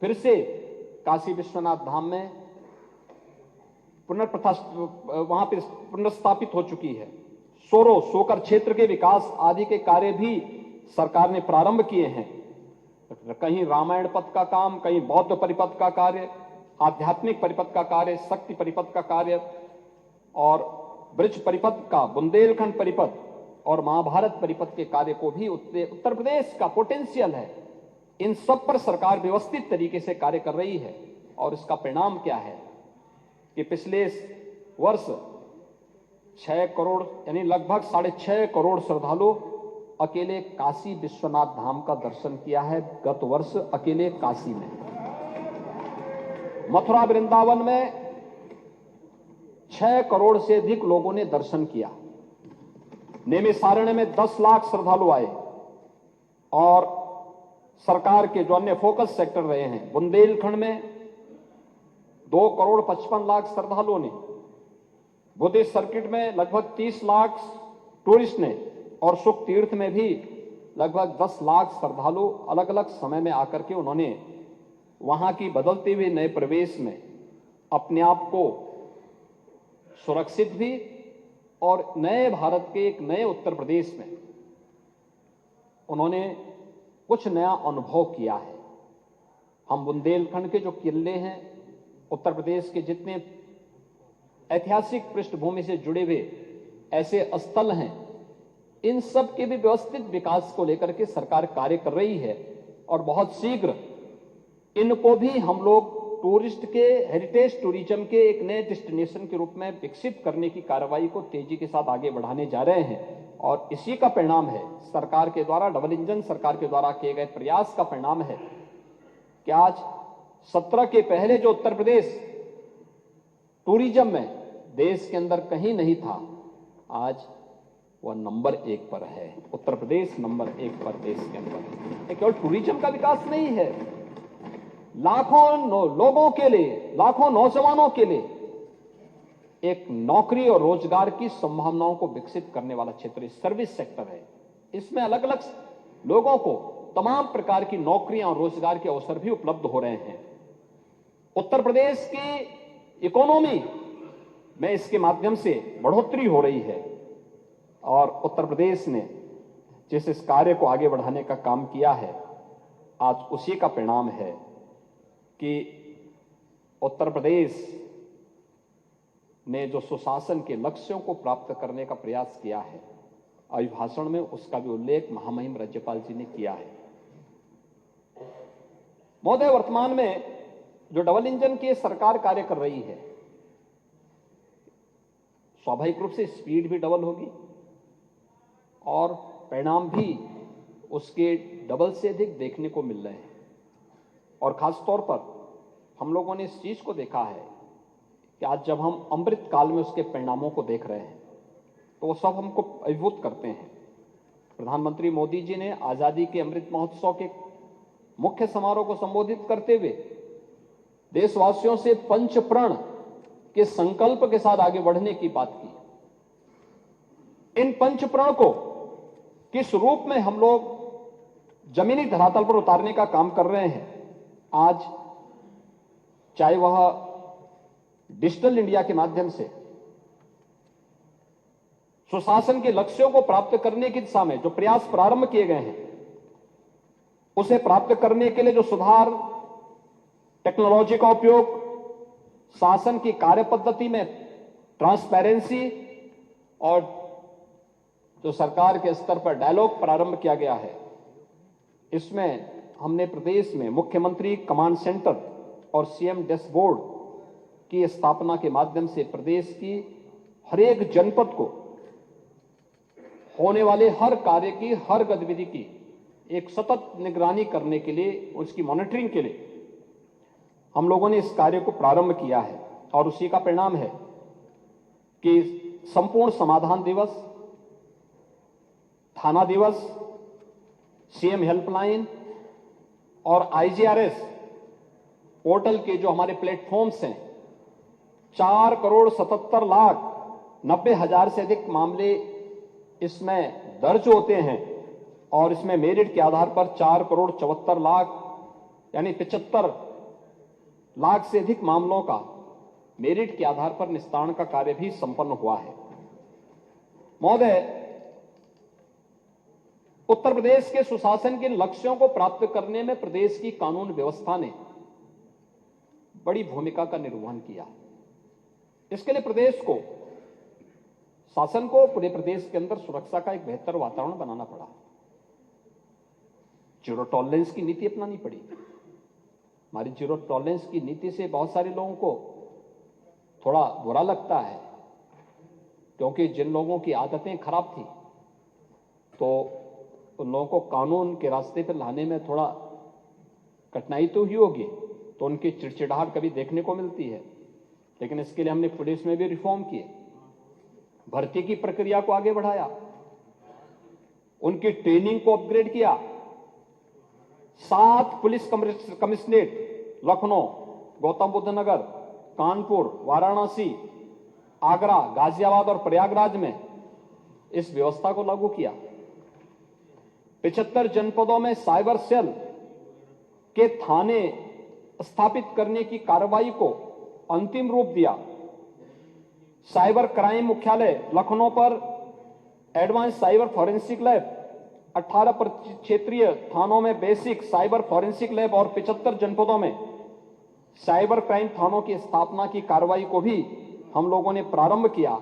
फिर से काशी विश्वनाथ धाम में वहां पर पुनर्स्थापित हो चुकी है। सोकर क्षेत्र के विकास आदि के कार्य भी सरकार ने प्रारंभ किए हैं। कहीं रामायण पथ का काम, कहीं बौद्ध परिपथ का कार्य, आध्यात्मिक परिपथ का कार्य, शक्ति परिपथ का कार्य और ब्रज परिपथ का, बुंदेलखंड परिपथ और महाभारत परिपथ के कार्य को भी उत्तर प्रदेश का पोटेंशियल है, इन सब पर सरकार व्यवस्थित तरीके से कार्य कर रही है। और इसका परिणाम क्या है कि पिछले वर्ष 6 करोड़ यानी लगभग 6.5 करोड़ श्रद्धालु अकेले काशी विश्वनाथ धाम का दर्शन किया है गत वर्ष अकेले काशी में। मथुरा वृंदावन में 6 करोड़ से अधिक लोगों ने दर्शन किया। नैमिषारण्य में 10 लाख श्रद्धालु आए और सरकार के जो अन्य फोकस सेक्टर रहे हैं, बुंदेलखंड में 2 करोड़ 55 लाख श्रद्धालुओं ने, बुद्धिस्ट सर्किट में लगभग 30 लाख टूरिस्ट ने और सुख तीर्थ में भी लगभग 10 लाख श्रद्धालु अलग अलग समय में आकर के उन्होंने वहां की बदलते हुए नए प्रवेश में अपने आप को सुरक्षित भी और नए भारत के एक नए उत्तर प्रदेश में उन्होंने कुछ नया अनुभव किया है। हम बुंदेलखंड के जो किले हैं, उत्तर प्रदेश के जितने ऐतिहासिक पृष्ठभूमि से जुड़े हुए ऐसे स्थल हैं, इन सब के भी व्यवस्थित विकास को लेकर के सरकार कार्य कर रही है और बहुत शीघ्र इनको भी हम लोग टूरिस्ट के, हेरिटेज टूरिज्म के एक नए डेस्टिनेशन के रूप में विकसित करने की कार्रवाई को तेजी के साथ आगे बढ़ाने जा रहे हैं। और इसी का परिणाम है, सरकार के द्वारा, डबल इंजन सरकार के द्वारा किए गए प्रयास का परिणाम है कि आज 17 के पहले जो उत्तर प्रदेश टूरिज्म में देश के अंदर कहीं नहीं था, आज वह नंबर 1 पर है। उत्तर प्रदेश नंबर 1 पर देश के अंदर। केवल टूरिज्म का विकास नहीं है, लाखों लोगों के लिए, लाखों नौजवानों के लिए एक नौकरी और रोजगार की संभावनाओं को विकसित करने वाला क्षेत्र सर्विस सेक्टर है। इसमें अलग अलग लोगों को तमाम प्रकार की नौकरियां और रोजगार के अवसर भी उपलब्ध हो रहे हैं। उत्तर प्रदेश की इकोनॉमी में इसके माध्यम से बढ़ोतरी हो रही है और उत्तर प्रदेश ने जिस इस कार्य को आगे बढ़ाने का काम किया है, आज उसी का परिणाम है कि उत्तर प्रदेश ने जो सुशासन के लक्ष्यों को प्राप्त करने का प्रयास किया है, अभिभाषण में उसका भी उल्लेख महामहिम राज्यपाल जी ने किया है। महोदय, वर्तमान में जो डबल इंजन की सरकार कार्य कर रही है, स्वाभाविक रूप से स्पीड भी डबल होगी और परिणाम भी उसके डबल से अधिक देखने को मिल रहे हैं। और खास तौर पर हम लोगों ने इस चीज को देखा है कि आज जब हम अमृत काल में उसके परिणामों को देख रहे हैं तो वो सब हमको अभिभूत करते हैं। प्रधानमंत्री मोदी जी ने आजादी के अमृत महोत्सव के मुख्य समारोह को संबोधित करते हुए देशवासियों से पंच प्रण के संकल्प के साथ आगे बढ़ने की बात की। इन पंच प्रण को किस रूप में हम लोग जमीनी धरातल पर उतारने का काम कर रहे हैं, आज चाहे वह डिजिटल इंडिया के माध्यम से सुशासन के लक्ष्यों को प्राप्त करने की दिशा में जो प्रयास प्रारंभ किए गए हैं, उसे प्राप्त करने के लिए जो सुधार, टेक्नोलॉजी का उपयोग, शासन की कार्य पद्धति में ट्रांसपेरेंसी और जो सरकार के स्तर पर डायलॉग प्रारंभ किया गया है, इसमें हमने प्रदेश में मुख्यमंत्री कमांड सेंटर और सीएम डैशबोर्ड की स्थापना के माध्यम से प्रदेश की हर एक जनपद को होने वाले हर कार्य की, हर गतिविधि की एक सतत निगरानी करने के लिए, उसकी मॉनिटरिंग के लिए हम लोगों ने इस कार्य को प्रारंभ किया है। और उसी का परिणाम है कि संपूर्ण समाधान दिवस, थाना दिवस, सीएम हेल्पलाइन और आईजीआरएस पोर्टल के जो हमारे प्लेटफॉर्म्स हैं, 4,77,90,000 से अधिक मामले इसमें दर्ज होते हैं और इसमें मेरिट के आधार पर 4,74,00,000 यानी 75 लाख से अधिक मामलों का मेरिट के आधार पर निस्तारण का कार्य भी संपन्न हुआ है। महोदय, उत्तर प्रदेश के सुशासन के लक्ष्यों को प्राप्त करने में प्रदेश की कानून व्यवस्था ने बड़ी भूमिका का निर्वहन किया। इसके लिए प्रदेश को, शासन को पूरे प्रदेश के अंदर सुरक्षा का एक बेहतर वातावरण बनाना पड़ा। जीरो टॉलरेंस की नीति अपनानी पड़ी। हमारी जीरो टॉलरेंस की नीति से बहुत सारे लोगों को थोड़ा बुरा लगता है, क्योंकि जिन लोगों की आदतें खराब थी तो उन लोगों को कानून के रास्ते पर लाने में थोड़ा कठिनाई तो ही होगी, तो उनकी चिड़चिड़ाहट कभी देखने को मिलती है। लेकिन इसके लिए हमने पुलिस में भी रिफॉर्म किए, भर्ती की प्रक्रिया को आगे बढ़ाया, उनकी ट्रेनिंग को अपग्रेड किया। 7 पुलिस कमिश्नरेट लखनऊ, गौतम बुद्ध नगर, कानपुर, वाराणसी, आगरा, गाजियाबाद और प्रयागराज में इस व्यवस्था को लागू किया। 75 जनपदों में साइबर सेल के थाने स्थापित करने की कार्रवाई को अंतिम रूप दिया। साइबर क्राइम मुख्यालय लखनऊ पर एडवांस साइबर फॉरेंसिक लैब, 18 क्षेत्रीय थानों में बेसिक साइबर फॉरेंसिक लैब और 75 जनपदों में साइबर क्राइम थानों की स्थापना की कार्रवाई को भी हम लोगों ने प्रारंभ किया।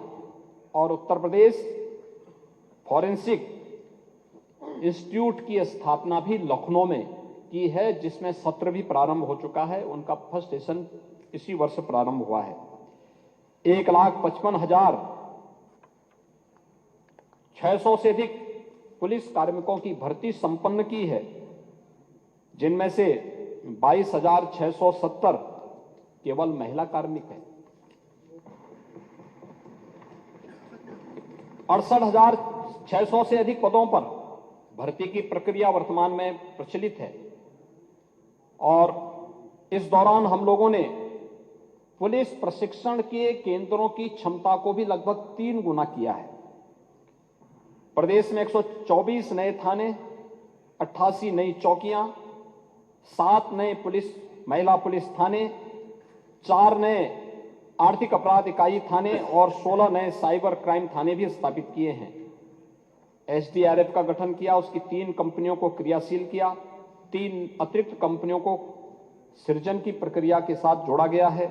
और उत्तर प्रदेश फॉरेंसिक इंस्टीट्यूट की स्थापना भी लखनऊ में की है, जिसमें सत्र भी प्रारंभ हो चुका है। उनका फर्स्ट सेशन इसी वर्ष प्रारंभ हुआ है। 1,55,600 से अधिक पुलिस कार्मिकों की भर्ती संपन्न की है, जिनमें से 22,670 केवल महिला कार्मिक हैं। 68,600 से अधिक पदों पर भर्ती की प्रक्रिया वर्तमान में प्रचलित है। और इस दौरान हम लोगों ने पुलिस प्रशिक्षण के केंद्रों की क्षमता को भी लगभग 3 गुना किया है। प्रदेश में 124 नए थाने, 88 नई चौकियां, 7 नए महिला पुलिस थाने, 4 नए आर्थिक अपराध इकाई थाने और 16 नए साइबर क्राइम थाने भी स्थापित किए हैं। एसडीआरएफ का गठन किया, उसकी 3 कंपनियों को क्रियाशील किया। 3 अतिरिक्त कंपनियों को सृजन की प्रक्रिया के साथ जोड़ा गया है।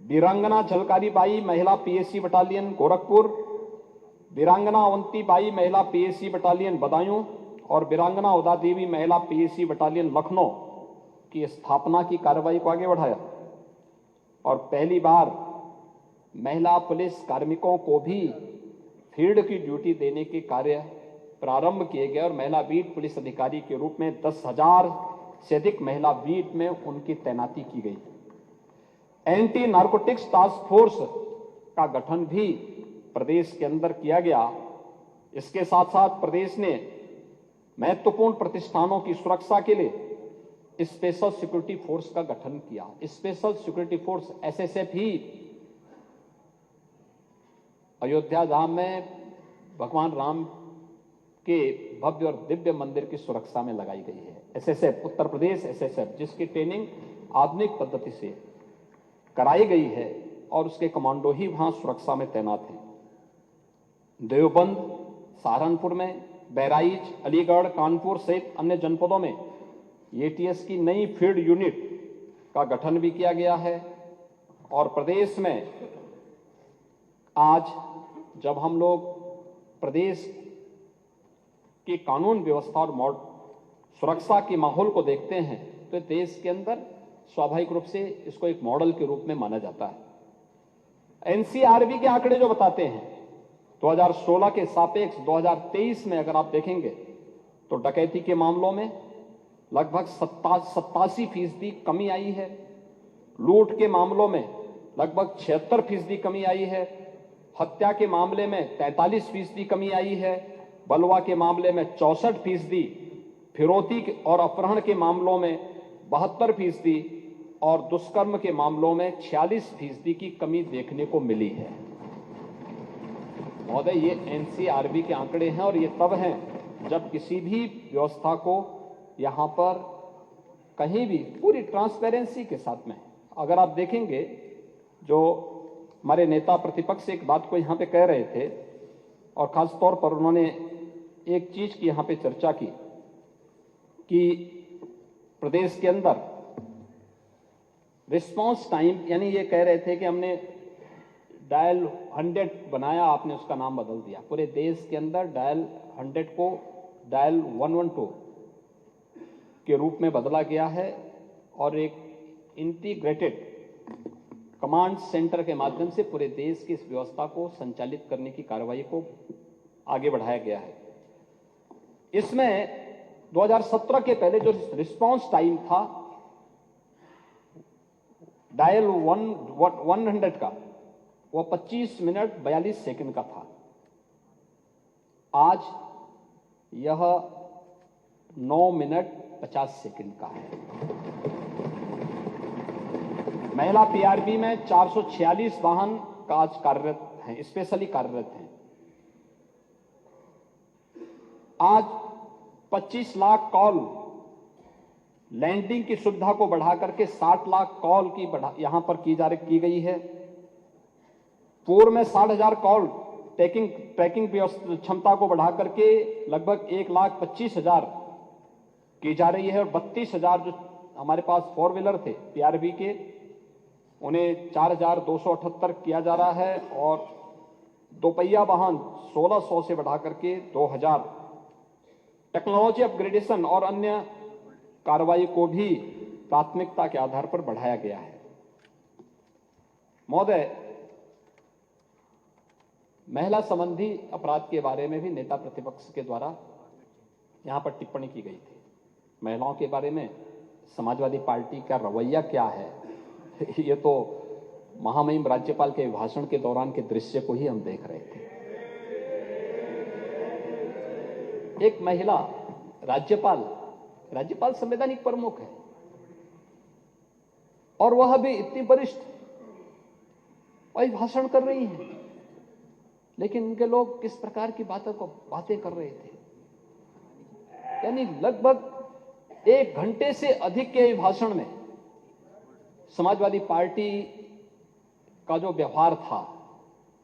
वीरांगना झलकारी बाई महिला पीएसी बटालियन गोरखपुर, वीरांगना अवंती बाई महिला पीएसी बटालियन बदायूं और वीरांगना उदा देवी महिला पीएसी बटालियन लखनऊ की स्थापना की कार्रवाई को आगे बढ़ाया और पहली बार महिला पुलिस कार्मिकों को भी फील्ड की ड्यूटी देने के कार्य प्रारंभ किए गए और महिला बीट पुलिस अधिकारी के रूप में 10,000 से अधिक महिला बीट में उनकी तैनाती की गई। एंटी नारकोटिक्स टास्क फोर्स का गठन भी प्रदेश के अंदर किया गया। इसके साथ साथ प्रदेश ने महत्वपूर्ण प्रतिष्ठानों की सुरक्षा के लिए स्पेशल सिक्योरिटी फोर्स का गठन किया। स्पेशल सिक्योरिटी फोर्स एसएसएफ ही अयोध्या धाम में भगवान राम के भव्य और दिव्य मंदिर की सुरक्षा में लगाई गई है। एसएसएफ उत्तर प्रदेश एसएसएफ, जिसकी ट्रेनिंग आधुनिक पद्धति से कराई गई है और उसके कमांडो ही वहां सुरक्षा में तैनात हैं। देवबंद, सहारनपुर में, बहराइच, अलीगढ़, कानपुर सहित अन्य जनपदों में एटीएस की नई फील्ड यूनिट का गठन भी किया गया है। और प्रदेश में आज जब हम लोग प्रदेश की कानून व्यवस्था और सुरक्षा के माहौल को देखते हैं तो देश के अंदर स्वाभाविक रूप से इसको एक मॉडल के रूप में माना जाता है। एनसीआरबी के आंकड़े जो बताते हैं 2016 के सापेक्ष 2023 में अगर आप देखेंगे तो डकैती के मामलों में लगभग 87% कमी आई है, लूट के मामलों में लगभग 76% कमी आई है, हत्या के मामले में 43% कमी आई है, बलवा के मामले में 64%, फिरौती और अपहरण के मामलों में 72% और दुष्कर्म के मामलों में 46% की कमी देखने को मिली है। महोदय, ये एनसीआरबी के आंकड़े हैं और ये तब हैं जब किसी भी व्यवस्था को यहां पर कहीं भी पूरी ट्रांसपेरेंसी के साथ में, अगर आप देखेंगे जो हमारे नेता प्रतिपक्ष एक बात को यहां पे कह रहे थे और खास तौर पर उन्होंने एक चीज की यहां पे चर्चा की कि प्रदेश के अंदर रिस्पांस टाइम, यानी ये कह रहे थे कि हमने डायल 100 बनाया, आपने उसका नाम बदल दिया। पूरे देश के अंदर डायल 100 को डायल 112 के रूप में बदला गया है और एक इंटीग्रेटेड कमांड सेंटर के माध्यम से पूरे देश की इस व्यवस्था को संचालित करने की कार्रवाई को आगे बढ़ाया गया है। इसमें 2017 के पहले जो रिस्पांस टाइम था डायल 100 का, वो 25 मिनट 42 सेकंड का था। आज यह 9 मिनट 50 सेकंड का है। महिला पीआरबी में 446 वाहन का आज कार्यरत हैं, स्पेशली कार्यरत हैं। आज 25 लाख कॉल लैंडिंग की सुविधा को बढ़ा करके 60 लाख कॉल की यहां पर की गई है। पूर्व में 60,000 कॉल ट्रैकिंग क्षमता को बढ़ा करके लगभग 1,25,000 की जा रही है और 32,000 जो हमारे पास 4 व्हीलर थे पीआरबी के, उन्हें 4,278 किया जा रहा है और दोपहिया वाहन 1,600 से बढ़ा करके 2,000। टेक्नोलॉजी अपग्रेडेशन और अन्य कार्रवाई को भी प्राथमिकता के आधार पर बढ़ाया गया है। महोदय, महिला संबंधी अपराध के बारे में भी नेता प्रतिपक्ष के द्वारा यहां पर टिप्पणी की गई थी। महिलाओं के बारे में समाजवादी पार्टी का रवैया क्या है, ये तो महामहिम राज्यपाल के भाषण के दौरान के दृश्य को ही हम देख रहे थे। एक महिला राज्यपाल संवैधानिक प्रमुख है और वह भी इतनी वरिष्ठ भाषण कर रही है, लेकिन इनके लोग किस प्रकार की बातें कर रहे थे। यानी लगभग 1 घंटे से अधिक के भाषण में समाजवादी पार्टी का जो व्यवहार था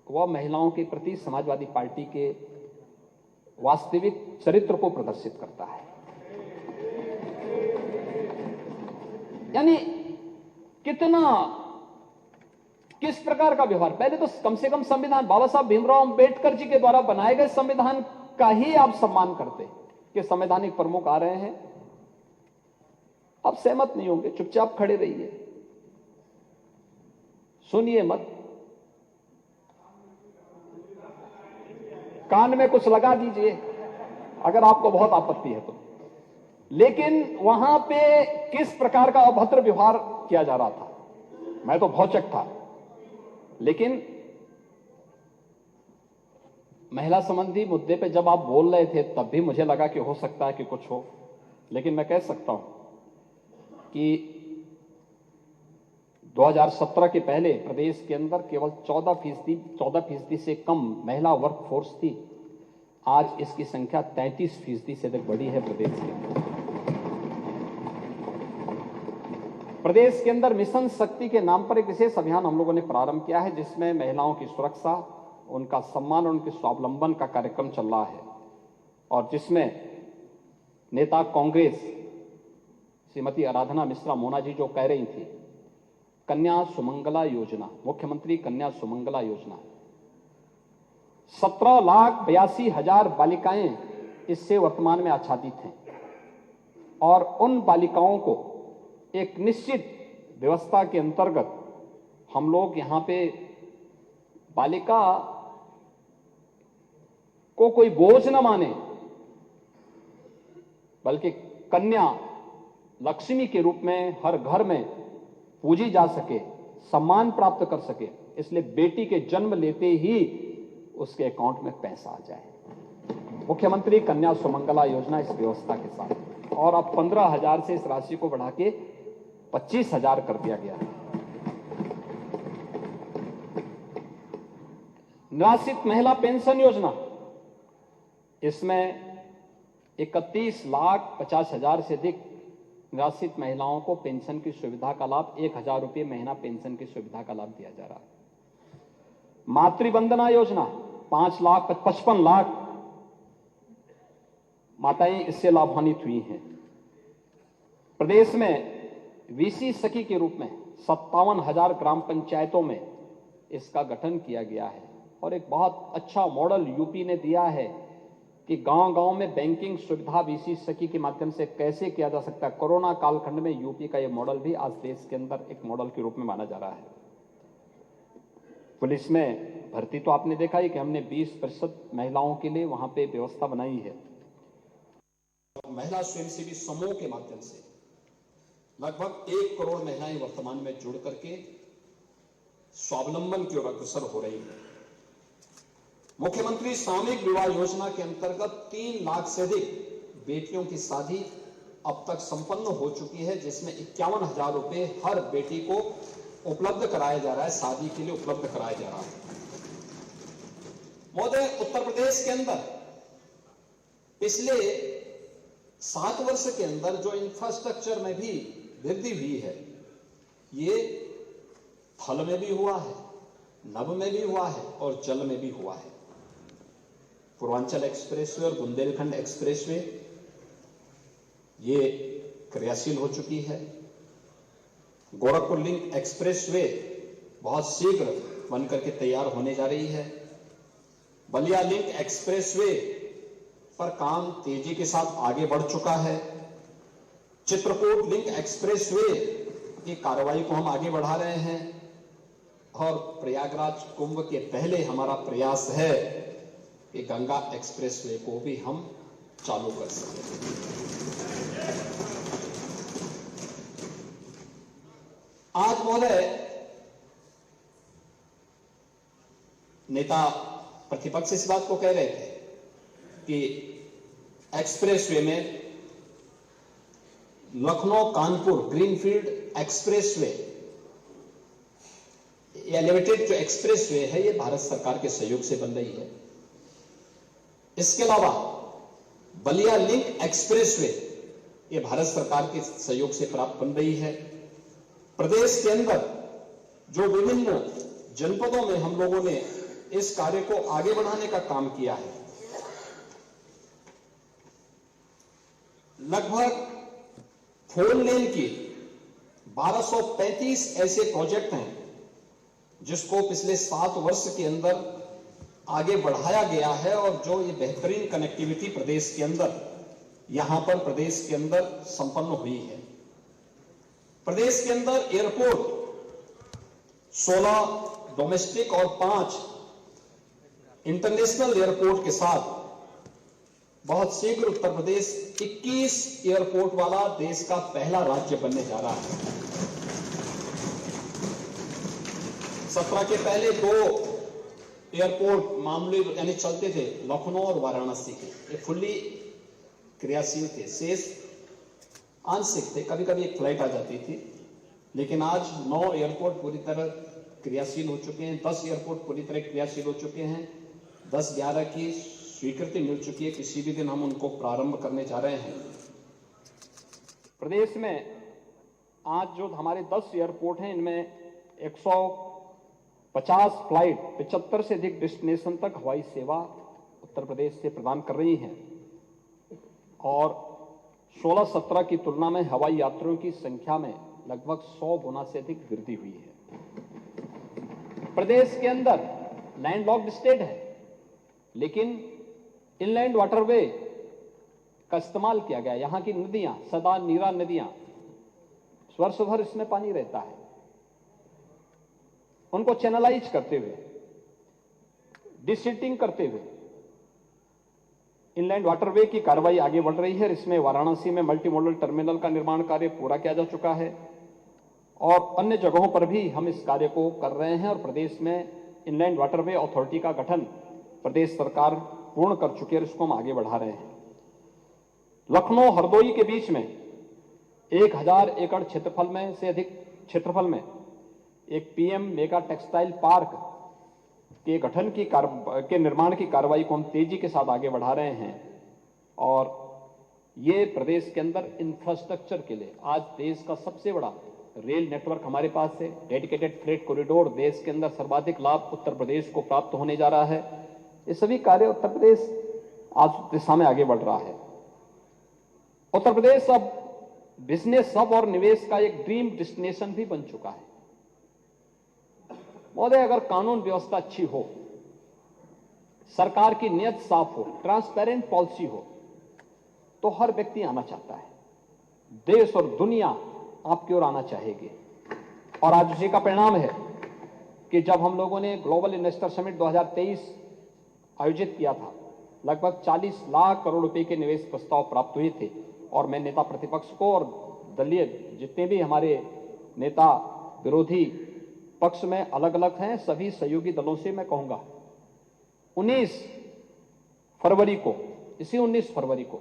वह महिलाओं के प्रति समाजवादी पार्टी के वास्तविक चरित्र को प्रदर्शित करता है। यानी कितना, किस प्रकार का व्यवहार। पहले तो कम से कम संविधान, बाबा साहब भीमराव अंबेडकर जी के द्वारा बनाए गए संविधान का ही आप सम्मान करते कि संवैधानिक प्रमुख आ रहे हैं। आप सहमत नहीं होंगे, चुपचाप खड़े रहिए, सुनिए मत, कान में कुछ लगा दीजिए अगर आपको बहुत आपत्ति है तो। लेकिन वहां पे किस प्रकार का अभद्र व्यवहार किया जा रहा था, मैं तो भौचक था। लेकिन महिला संबंधी मुद्दे पे जब आप बोल रहे थे तब भी मुझे लगा कि हो सकता है कि कुछ हो। लेकिन मैं कह सकता हूं कि 2017 के पहले प्रदेश के अंदर केवल 14% से कम महिला वर्क फोर्स थी। आज इसकी संख्या 33% से अधिक बढ़ी है प्रदेश के अंदर। प्रदेश के अंदर मिशन शक्ति के नाम पर एक विशेष अभियान हम लोगों ने प्रारंभ किया है, जिसमें महिलाओं की सुरक्षा, उनका सम्मान और उनके स्वावलंबन का कार्यक्रम चल रहा है, और जिसमें नेता कांग्रेस श्रीमती आराधना मिश्रा मोना जी जो कह रही थी, कन्या सुमंगला योजना, मुख्यमंत्री कन्या सुमंगला योजना, 17,82,000 बालिकाएं इससे वर्तमान में आच्छादित हैं। और उन बालिकाओं को एक निश्चित व्यवस्था के अंतर्गत हम लोग यहां पे बालिका को कोई बोझ न माने, बल्कि कन्या लक्ष्मी के रूप में हर घर में पूजी जा सके, सम्मान प्राप्त कर सके, इसलिए बेटी के जन्म लेते ही उसके अकाउंट में पैसा आ जाए। मुख्यमंत्री कन्या सुमंगला योजना इस व्यवस्था के साथ, और अब 15,000 से इस राशि को बढ़ा के 25,000 कर दिया गया है। निराश्रित महिला पेंशन योजना, इसमें 31,50,000 से अधिक निराश्रित महिलाओं को पेंशन की सुविधा का लाभ, 1,000 रुपये महीना पेंशन की सुविधा का लाभ दिया जा रहा है। मातृवंदना योजना, 55 लाख माताएं इससे लाभान्वित हुई हैं। प्रदेश में वीसी सखी के रूप में 57,000 ग्राम पंचायतों में इसका गठन किया गया है, और एक बहुत अच्छा मॉडल यूपी ने दिया है कि गांव-गांव में बैंकिंग सुविधा वीसी सखी के माध्यम से कैसे किया जा सकता है। कोरोना कालखंड में यूपी का यह मॉडल भी आज देश के अंदर एक मॉडल के रूप में माना जा रहा है। पुलिस में भर्ती तो आपने देखा ही कि हमने 20% महिलाओं के लिए वहां पे व्यवस्था बनाई है। महिला स्वयंसेवी समूह के माध्यम से लगभग 1 करोड़ महिलाएं वर्तमान में जुड़ करके स्वावलंबन की ओर अग्रसर हो रही है। मुख्यमंत्री सामूहिक विवाह योजना के अंतर्गत 3 लाख से अधिक बेटियों की शादी अब तक संपन्न हो चुकी है, जिसमें 51,000 रुपए हर बेटी को उपलब्ध कराया जा रहा है, शादी के लिए उपलब्ध कराया जा रहा है। महोदय, उत्तर प्रदेश के अंदर पिछले 7 वर्ष के अंदर जो इंफ्रास्ट्रक्चर में भी वृद्धि हुई है, ये थल में भी हुआ है, नभ में भी हुआ है और जल में भी हुआ है। पूर्वांचल एक्सप्रेसवे और बुंदेलखंड एक्सप्रेसवे ये क्रियाशील हो चुकी है। गोरखपुर लिंक एक्सप्रेसवे बहुत शीघ्र बनकर के तैयार होने जा रही है। बलिया लिंक एक्सप्रेसवे पर काम तेजी के साथ आगे बढ़ चुका है। चित्रकूट लिंक एक्सप्रेसवे की कार्रवाई को हम आगे बढ़ा रहे हैं, और प्रयागराज कुंभ के पहले हमारा प्रयास है कि गंगा एक्सप्रेसवे को भी हम चालू कर सकें। आज महोदय, नेता प्रतिपक्ष इस बात को कह रहे थे कि एक्सप्रेसवे में Lucknow Kanpur greenfield expressway, elevated जो एक्सप्रेसवे है, ये भारत सरकार के सहयोग से बन रही है। इसके अलावा बलिया लिंक एक्सप्रेसवे, ये भारत सरकार के सहयोग से प्राप्त बन रही है। प्रदेश के अंदर जो विभिन्न जनपदों में हम लोगों ने इस कार्य को आगे बढ़ाने का काम किया है, लगभग 4 लेन की 1235 ऐसे प्रोजेक्ट हैं जिसको पिछले 7 वर्ष के अंदर आगे बढ़ाया गया है और जो ये बेहतरीन कनेक्टिविटी प्रदेश के अंदर यहां पर प्रदेश के अंदर संपन्न हुई है। प्रदेश के अंदर एयरपोर्ट 16 डोमेस्टिक और 5 इंटरनेशनल एयरपोर्ट के साथ बहुत शीघ्र उत्तर प्रदेश 21 एयरपोर्ट वाला देश का पहला राज्य बनने जा रहा है। 17 के पहले 2 एयरपोर्ट मामूली यानी चलते थे, लखनऊ और वाराणसी के, ये फुल्ली क्रियाशील थे, शेष आंशिक थे, कभी कभी एक फ्लाइट आ जाती थी। लेकिन आज 9 एयरपोर्ट पूरी तरह क्रियाशील हो चुके हैं, 10 एयरपोर्ट पूरी तरह क्रियाशील हो चुके हैं, 10-11 की स्वीकृति मिल चुकी है, किसी भी दिन हम उनको प्रारंभ करने जा रहे हैं। प्रदेश में आज जो हमारे 10 एयरपोर्ट हैं, इनमें 150 फ्लाइट 75 से अधिक डेस्टिनेशन तक हवाई सेवा उत्तर प्रदेश से प्रदान कर रही हैं और 16-17 की तुलना में हवाई यात्रियों की संख्या में लगभग 100 गुना से अधिक वृद्धि हुई है। प्रदेश के अंदर लैंडलॉक्ड स्टेट है, लेकिन इनलैंड वाटरवे का इस्तेमाल किया गया। यहां की नदियां सदा नीरा नदियां, वर्ष भर इसमें पानी रहता है, उनको चैनलाइज करते हुए, डिसिल्टिंग करते हुए इनलैंड वाटरवे की कार्रवाई आगे बढ़ रही है। इसमें वाराणसी में मल्टी मॉडल टर्मिनल का निर्माण कार्य पूरा किया जा चुका है और अन्य जगहों पर भी हम इस कार्य को कर रहे हैं और प्रदेश में इनलैंड वाटरवे अथॉरिटी का गठन प्रदेश सरकार पूर्ण कर चुकी है और इसको हम आगे बढ़ा रहे हैं। लखनऊ हरदोई के बीच में 1000 एकड़ क्षेत्रफल में से अधिक क्षेत्रफल में एक पीएम मेगा टेक्सटाइल पार्क के गठन के निर्माण की कार्रवाई को हम तेजी के साथ आगे बढ़ा रहे हैं और ये प्रदेश के अंदर इंफ्रास्ट्रक्चर के लिए आज देश का सबसे बड़ा रेल नेटवर्क हमारे पास है। डेडिकेटेड फ्रेट कॉरिडोर देश के अंदर सर्वाधिक लाभ उत्तर प्रदेश को प्राप्त होने जा रहा है। ये सभी कार्य उत्तर प्रदेश आज दिशा में आगे बढ़ रहा है। उत्तर प्रदेश अब बिजनेस हब और निवेश का एक ड्रीम डेस्टिनेशन भी बन चुका है। महोदय, अगर कानून व्यवस्था अच्छी हो, सरकार की नीयत साफ हो, ट्रांसपेरेंट पॉलिसी हो, तो हर व्यक्ति आना चाहता है। देश और दुनिया आपकी ओर आना चाहेगी और आज उसी का परिणाम है कि जब हम लोगों ने ग्लोबल इन्वेस्टर समिट 2023 आयोजित किया था, लगभग 40 लाख करोड़ रुपए के निवेश प्रस्ताव प्राप्त हुए थे और मैं नेता प्रतिपक्ष को और दलीय जितने भी हमारे नेता विरोधी पक्ष में अलग अलग हैं, सभी सहयोगी दलों से मैं कहूंगा 19 फरवरी को, इसी 19 फरवरी को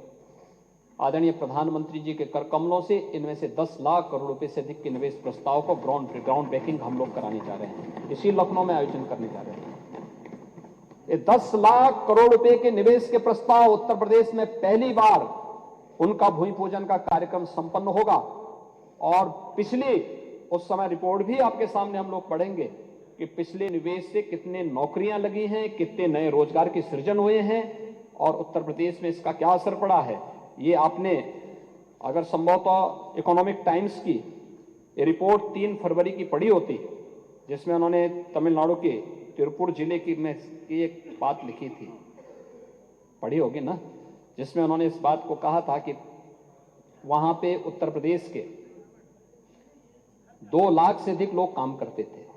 आदरणीय प्रधानमंत्री जी के कर कमलों से इनमें से 10 लाख करोड़ रुपए से अधिक के निवेश प्रस्ताव को ग्राउंड ब्रेकिंग हम लोग कराने जा रहे हैं, इसी लखनऊ में आयोजन करने जा रहे हैं। ये 10 लाख करोड़ रुपए के निवेश के प्रस्ताव उत्तर प्रदेश में पहली बार उनका भूमि पूजन का कार्यक्रम संपन्न होगा और पिछली उस समय रिपोर्ट भी आपके सामने हम लोग पढ़ेंगे कि पिछले निवेश से कितने नौकरियां लगी हैं, कितने नए रोजगार के सृजन हुए हैं और उत्तर प्रदेश में इसका क्या असर पड़ा है। ये आपने अगर संभवतः इकोनॉमिक टाइम्स की ये रिपोर्ट 3 फरवरी की पढ़ी होती, जिसमें उन्होंने तमिलनाडु के तिरुपुर जिले की में की एक बात लिखी थी, पढ़ी होगी ना, जिसमें उन्होंने इस बात को कहा था कि वहां पे उत्तर प्रदेश के 2 लाख से अधिक लोग काम करते थे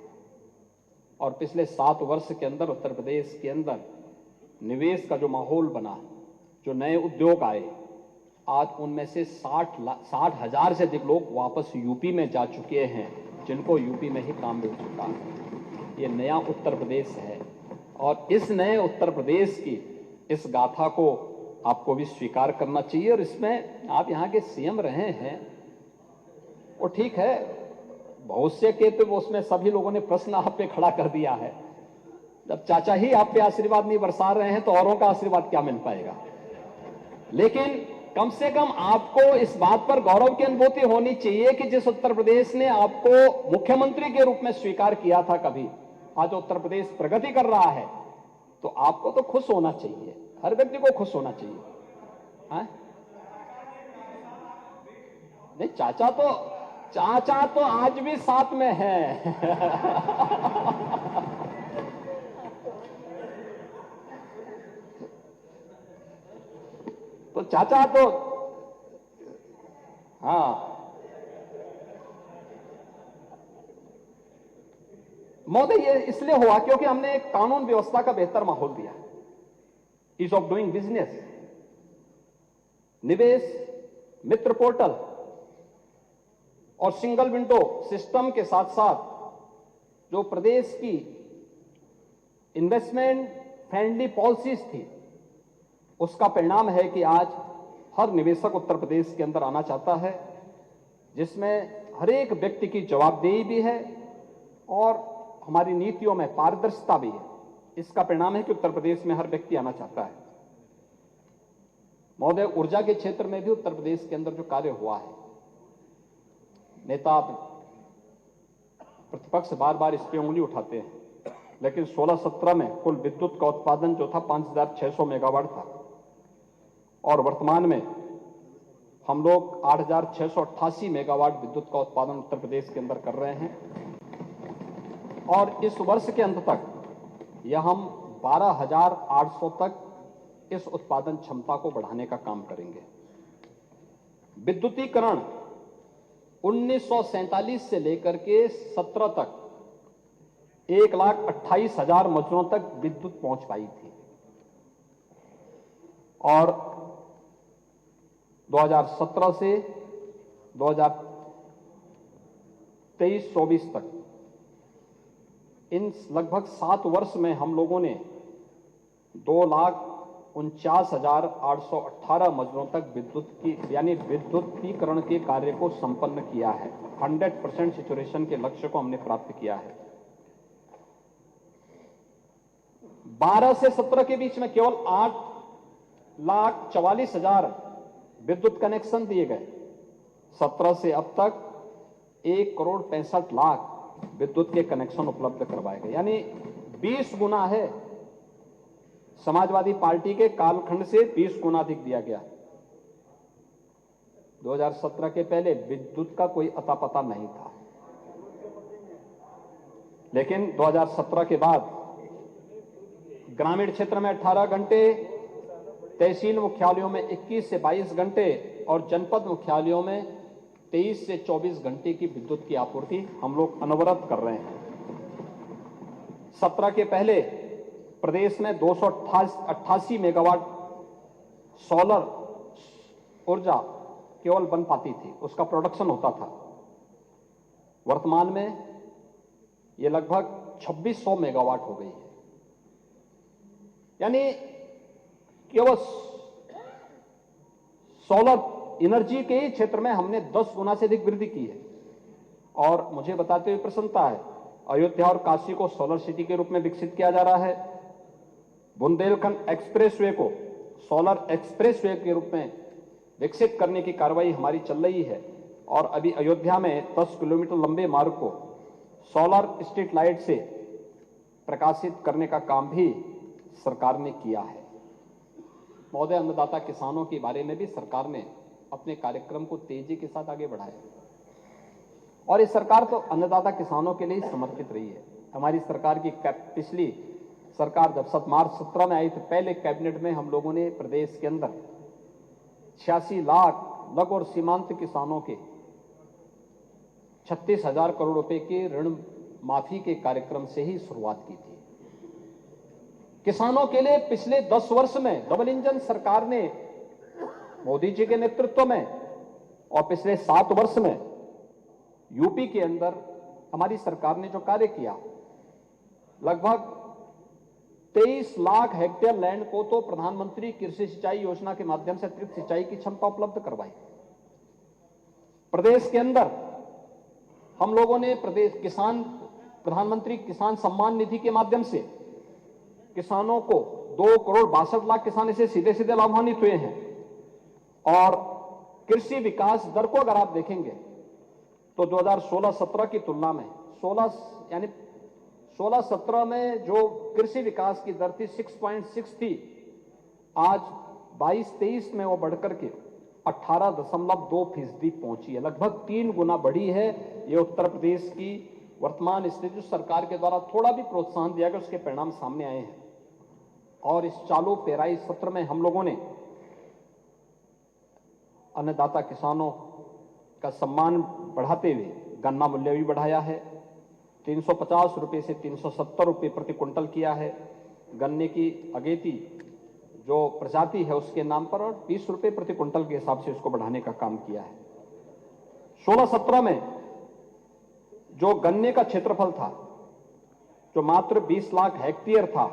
और पिछले 7 वर्ष के अंदर उत्तर प्रदेश के अंदर निवेश का जो माहौल बना, जो नए उद्योग आए, आज उनमें से 60,000 से अधिक लोग वापस यूपी में जा चुके हैं, जिनको यूपी में ही काम मिल चुका है। ये नया उत्तर प्रदेश है और इस नए उत्तर प्रदेश की इस गाथा को आपको भी स्वीकार करना चाहिए और इसमें आप यहाँ के सीएम रहे हैं, वो ठीक है, भविष्य के तो उसमें सभी लोगों ने प्रश्न आप पे खड़ा कर दिया है। जब चाचा ही आप पे आशीर्वाद नहीं बरसा रहे हैं तो औरों का आशीर्वाद क्या मिल पाएगा। लेकिन कम से कम आपको इस बात पर गौरव की अनुभूति होनी चाहिए कि जिस उत्तर प्रदेश ने आपको मुख्यमंत्री के रूप में स्वीकार किया था कभी, आज उत्तर प्रदेश प्रगति कर रहा है, तो आपको तो खुश होना चाहिए, हर व्यक्ति को खुश होना चाहिए। हाँ? नहीं, चाचा तो चाचा तो आज भी साथ में है। तो चाचा तो हाँ, महोदय ये इसलिए हुआ क्योंकि हमने एक कानून व्यवस्था का बेहतर माहौल दिया। ईज ऑफ डूइंग बिजनेस, निवेश मित्र पोर्टल और सिंगल विंडो सिस्टम के साथ साथ जो प्रदेश की इन्वेस्टमेंट फ्रेंडली पॉलिसीज थी, उसका परिणाम है कि आज हर निवेशक उत्तर प्रदेश के अंदर आना चाहता है, जिसमें हर एक व्यक्ति की जवाबदेही भी है और हमारी नीतियों में पारदर्शिता भी है। इसका परिणाम है कि उत्तर प्रदेश में हर व्यक्ति आना चाहता है। महोदय, ऊर्जा के क्षेत्र में भी उत्तर प्रदेश के अंदर जो कार्य हुआ है, नेता प्रतिपक्ष बार बार इस पे उंगली उठाते हैं, लेकिन 16-17 में कुल विद्युत का उत्पादन जो था 5,600 मेगावाट था और वर्तमान में हम लोग 8,688 मेगावाट विद्युत का उत्पादन उत्तर प्रदेश के अंदर कर रहे हैं और इस वर्ष के अंत तक यह हम 12,800 तक इस उत्पादन क्षमता को बढ़ाने का काम करेंगे। विद्युतीकरण 1947 से लेकर के 17 तक 1,28,000 मजदूरों तक विद्युत पहुंच पाई थी और 2017 से 2023-24 तक इन लगभग 7 वर्ष में हम लोगों ने 2,49,818 मजदूरों तक विद्युत की यानी विद्युतीकरण के कार्य को संपन्न किया है। 100% सैचुरेशन के लक्ष्य को हमने प्राप्त किया है। 12 से 17 के बीच में केवल 8,44,000 विद्युत कनेक्शन दिए गए। 17 से अब तक 1,65,00,000 विद्युत के कनेक्शन उपलब्ध करवाए गए, यानी 20 गुना है। समाजवादी पार्टी के कालखंड से 20 गुना अधिक दिया गया। 2017 के पहले विद्युत का कोई अता पता नहीं था, लेकिन 2017 के बाद ग्रामीण क्षेत्र में 18 घंटे, तहसील मुख्यालयों में 21 से 22 घंटे और जनपद मुख्यालयों में 23 से 24 घंटे की विद्युत की आपूर्ति हम लोग अनवरत कर रहे हैं। 17 के पहले प्रदेश में 288 मेगावाट सोलर ऊर्जा केवल बन पाती थी, उसका प्रोडक्शन होता था। वर्तमान में यह लगभग 2600 मेगावाट हो गई है, यानी केवल सोलर एनर्जी के क्षेत्र में हमने 10 गुना से अधिक वृद्धि की है। और मुझे बताते हुए प्रसन्नता है, अयोध्या और काशी को सोलर सिटी के रूप में विकसित किया जा रहा है। बुंदेलखंड एक्सप्रेसवे को सोलर एक्सप्रेसवे के रूप में विकसित करने की कार्रवाई हमारी चल रही है और अभी अयोध्या में 10 किलोमीटर लंबे मार्ग को सोलर स्ट्रीट लाइट से प्रकाशित करने का काम भी सरकार ने किया है। महोदय, अन्नदाता किसानों के बारे में भी सरकार ने अपने कार्यक्रम को तेजी के साथ आगे बढ़ाया और ये सरकार तो अन्नदाता किसानों के लिए समर्पित रही है। हमारी सरकार की पिछली सरकार जब मार्च 17 में आई तो पहले कैबिनेट में हम लोगों ने प्रदेश के अंदर 86 लाख लघु और सीमांत किसानों के 36,000 करोड़ रुपए के ऋण माफी के कार्यक्रम से ही शुरुआत की थी। किसानों के लिए पिछले 10 वर्ष में डबल इंजन सरकार ने मोदी जी के नेतृत्व में और पिछले 7 वर्ष में यूपी के अंदर हमारी सरकार ने जो कार्य किया, लगभग 23 लाख हेक्टेयर लैंड को तो प्रधानमंत्री कृषि सिंचाई योजना के माध्यम से अतिरिक्त सिंचाई की क्षमता उपलब्ध करवाई। प्रदेश के अंदर हम लोगों ने प्रधानमंत्री किसान सम्मान निधि के माध्यम से किसानों को 2,62,00,000 किसान इसे सीधे सीधे लाभान्वित हुए हैं और कृषि विकास दर को अगर आप देखेंगे तो 2016-17 की तुलना में 16-17 में जो कृषि विकास की दर थी 6.6 थी, आज 22-23 में वो बढ़कर के 18.2% पहुंची है, लगभग 3 गुना बढ़ी है। ये उत्तर प्रदेश की वर्तमान स्थिति, जो सरकार के द्वारा थोड़ा भी प्रोत्साहन दिया गया, उसके परिणाम सामने आए हैं। और इस चालू पेराई सत्र में हम लोगों ने अन्नदाता किसानों का सम्मान बढ़ाते हुए गन्ना मूल्य भी बढ़ाया है। 350 रुपये से 370 रुपये प्रति क्विंटल किया है। गन्ने की अगेती जो प्रजाति है उसके नाम पर, और 20 रुपये प्रति क्विंटल के हिसाब से उसको बढ़ाने का काम किया है। 16-17 में जो गन्ने का क्षेत्रफल था, जो मात्र 20 लाख हेक्टेयर था,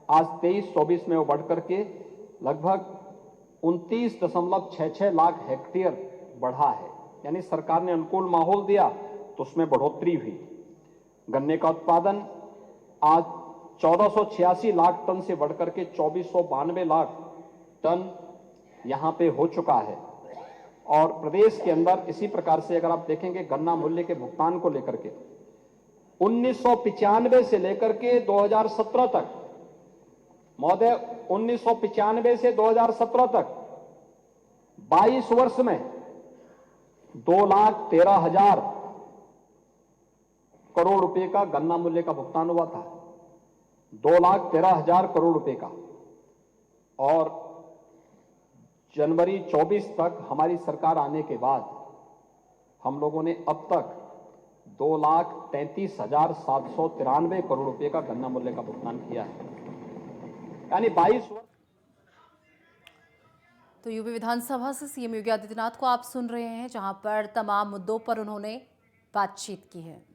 आज 23-24 में वो बढ़ करके लगभग 29.66 लाख हेक्टेयर बढ़ा है। यानी सरकार ने अनुकूल माहौल दिया तो उसमें बढ़ोतरी हुई। गन्ने का उत्पादन आज 1486 लाख टन से बढ़कर के 2492 लाख टन यहां पे हो चुका है। और प्रदेश के अंदर इसी प्रकार से अगर आप देखेंगे गन्ना मूल्य के भुगतान को लेकर के 1995 से लेकर के 2017 तक, महोदय 1995 से 2017 तक 22 वर्ष में 2,13,000 करोड़ रुपए का गन्ना मूल्य का भुगतान हुआ था। 2,13,000 करोड़ रुपए का। और जनवरी 24 तक हमारी सरकार आने के बाद हम लोगों ने अब तक 2,33,793 करोड़ रुपए का गन्ना मूल्य का भुगतान किया है। यानी 22 वर्ष। तो यूपी विधानसभा से सीएम योगी आदित्यनाथ को आप सुन रहे हैं, जहां पर तमाम मुद्दों पर उन्होंने बातचीत की है।